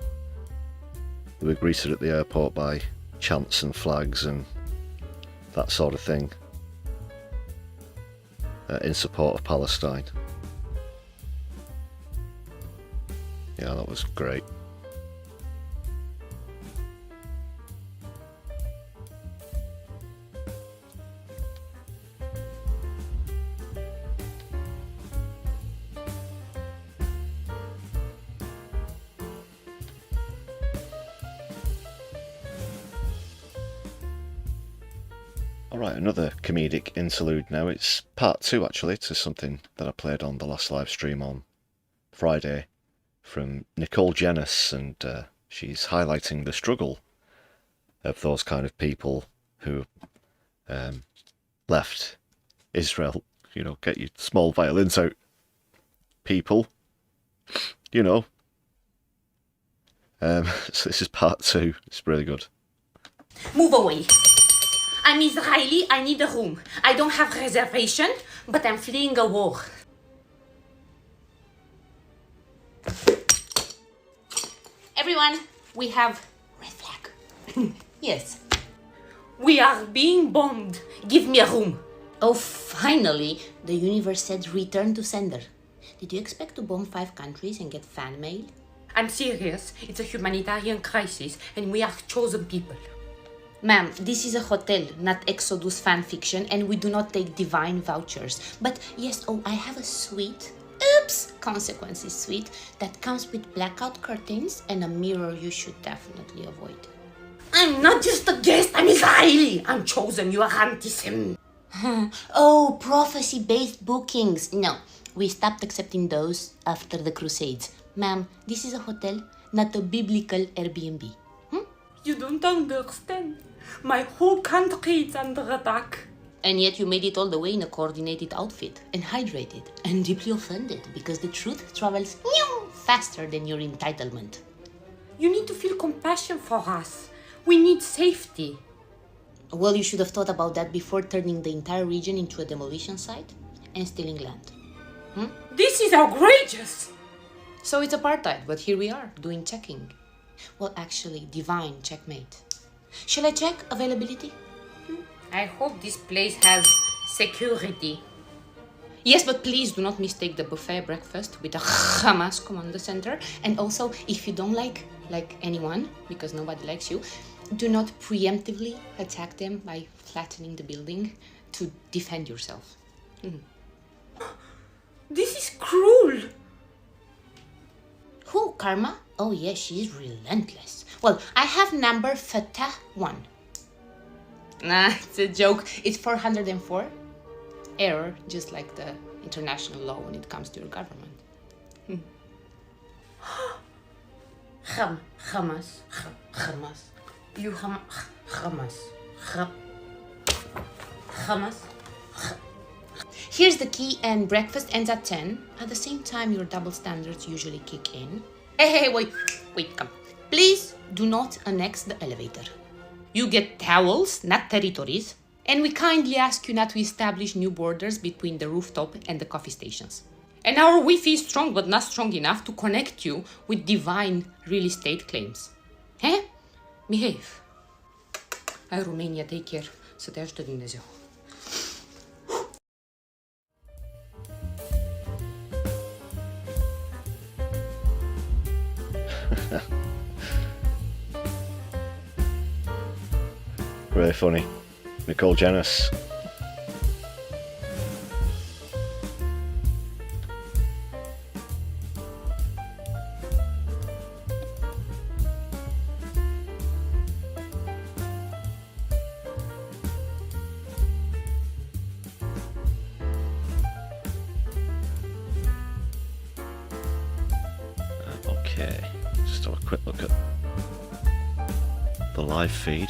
They were greeted at the airport by chants and flags and that sort of thing in support of Palestine. Yeah, that was great. Alright, another comedic interlude now. It's part 2 actually to something that I played on the last live stream on Friday from Nicole, and she's highlighting the struggle of those kind of people who left Israel. You know, get your small violins out, people. You know. So this is part 2. It's really good. Move away. I'm Israeli, I need a room. I don't have reservation, but I'm fleeing a war. Everyone, we have red flag. Yes. We are being bombed. Give me a room. Oh, finally, the universe said return to sender. Did you expect to bomb 5 countries and get fan mail? I'm serious. It's a humanitarian crisis and we are chosen people. Ma'am, this is a hotel, not Exodus fan fiction, and we do not take divine vouchers. But yes, oh, I have a suite. Oops! Consequences suite that comes with blackout curtains and a mirror you should definitely avoid. I'm not just a guest, I'm Israeli! I'm chosen, you are anti-Sem. Oh, prophecy-based bookings. No, we stopped accepting those after the Crusades. Ma'am, this is a hotel, not a biblical Airbnb. You don't understand. My whole country is under attack. And yet you made it all the way in a coordinated outfit, and hydrated, and deeply offended, because the truth travels faster than your entitlement. You need to feel compassion for us. We need safety. Well, you should have thought about that before turning the entire region into a demolition site and stealing land. This is outrageous! So it's apartheid, but here we are, doing checking. Well, actually, divine checkmate. Shall I check availability? I hope this place has security. Yes, but please do not mistake the buffet breakfast with a Hamas commando center. And also, if you don't like anyone, because nobody likes you, do not preemptively attack them by flattening the building to defend yourself. This is cruel. Who, Karma? Oh yes, she's relentless. Well, I have number Fatah 1. Nah, it's a joke. It's 404. Error, just like the international law when it comes to your government. Hamas. You Hamas. Here's the key, and breakfast ends at 10. At the same time, your double standards usually kick in. Hey, wait, come. Please do not annex the elevator. You get towels, not territories. And we kindly ask you not to establish new borders between the rooftop and the coffee stations. And our Wi-Fi is strong, but not strong enough to connect you with divine real estate claims. He? Behave. Ai, Romania, take care. Să te ajute Dumnezeu. Really funny. Nicole Janis. Okay, just have a quick look at the live feed.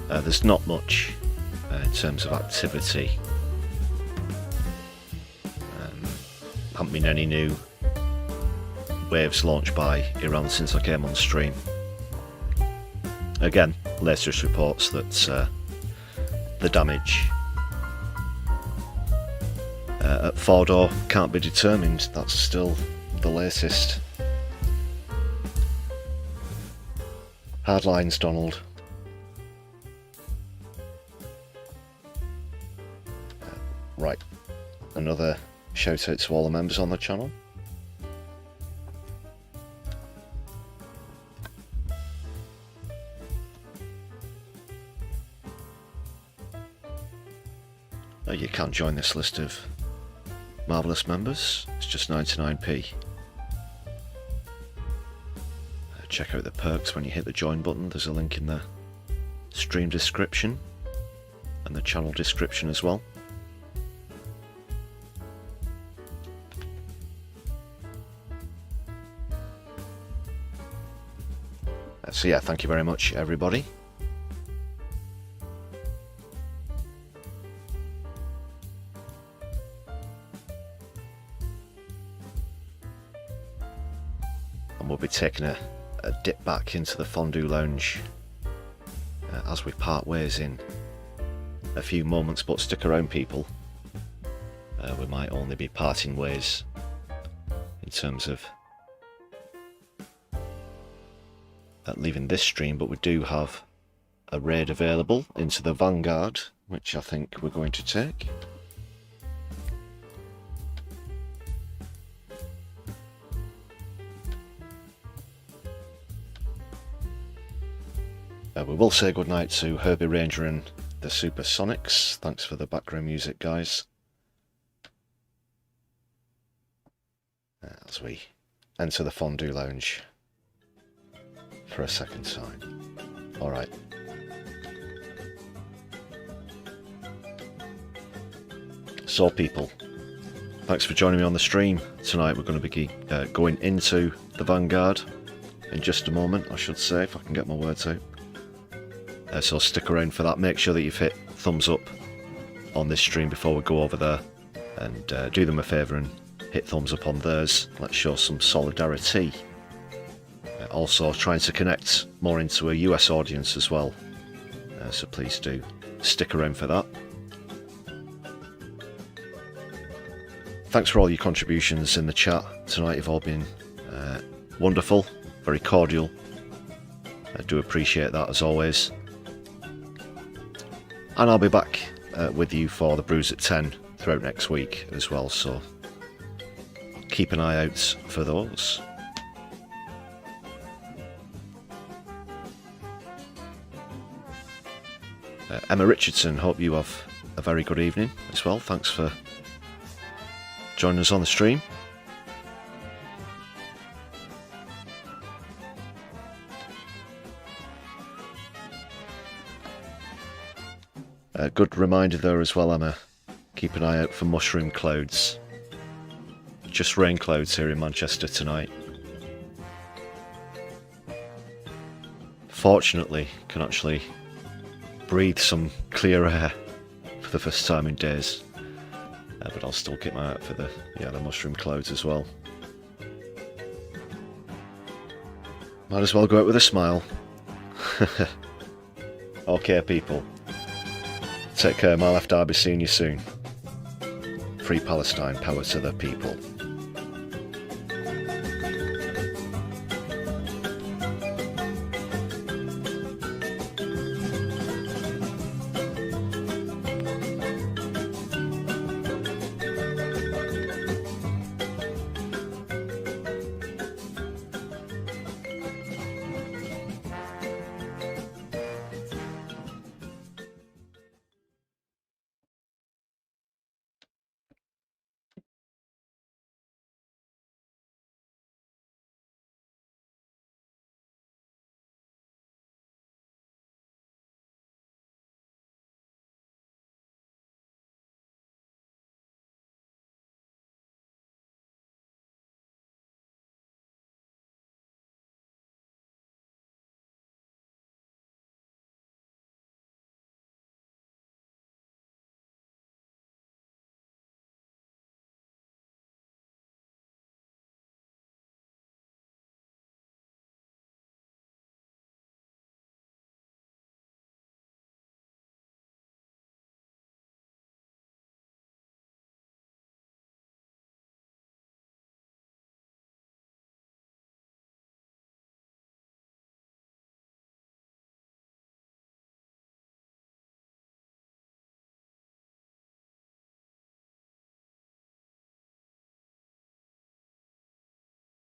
There's not much in terms of activity. Haven't been any new waves launched by Iran since I came on stream. Again, latest reports that the damage at Fordo can't be determined. That's still the latest. Hard lines, Donald. Right, another shout out to all the members on the channel. You can't join this list of marvellous members, it's just 99p. Check out the perks when you hit the join button, there's a link in the stream description and the channel description as well. So yeah, thank you very much everybody. And we'll be taking a dip back into the fondue lounge as we part ways in a few moments, but stick around people. We might only be parting ways in terms of leaving this stream, but we do have a raid available into the Vanguard, which I think we're going to take. We will say goodnight to Herbie Ranger and the Supersonics. Thanks for the background music, guys. As we enter the fondue lounge for a second time. Alright. So people, thanks for joining me on the stream. Tonight we're going to be going into the Vanguard in just a moment, I should say, if I can get my words out. So stick around for that. Make sure that you've hit thumbs up on this stream before we go over there, and do them a favour and hit thumbs up on theirs. Let's show some solidarity. Also trying to connect more into a US audience as well, so please do stick around for that. Thanks for all your contributions in the chat tonight. You've all been wonderful, very cordial. I do appreciate that as always. And I'll be back with you for the brews at 10 throughout next week as well, so keep an eye out for those. Emma Richardson, hope you have a very good evening as well. Thanks for joining us on the stream. A good reminder there as well, Emma. Keep an eye out for mushroom clouds. Just rain clouds here in Manchester tonight. Fortunately, can actually breathe some clear air for the first time in days. But I'll still keep my eye out for the mushroom clouds as well. Might as well go out with a smile. Okay, people. Take care, my left eye. Be seeing you soon. Free Palestine, power to the people.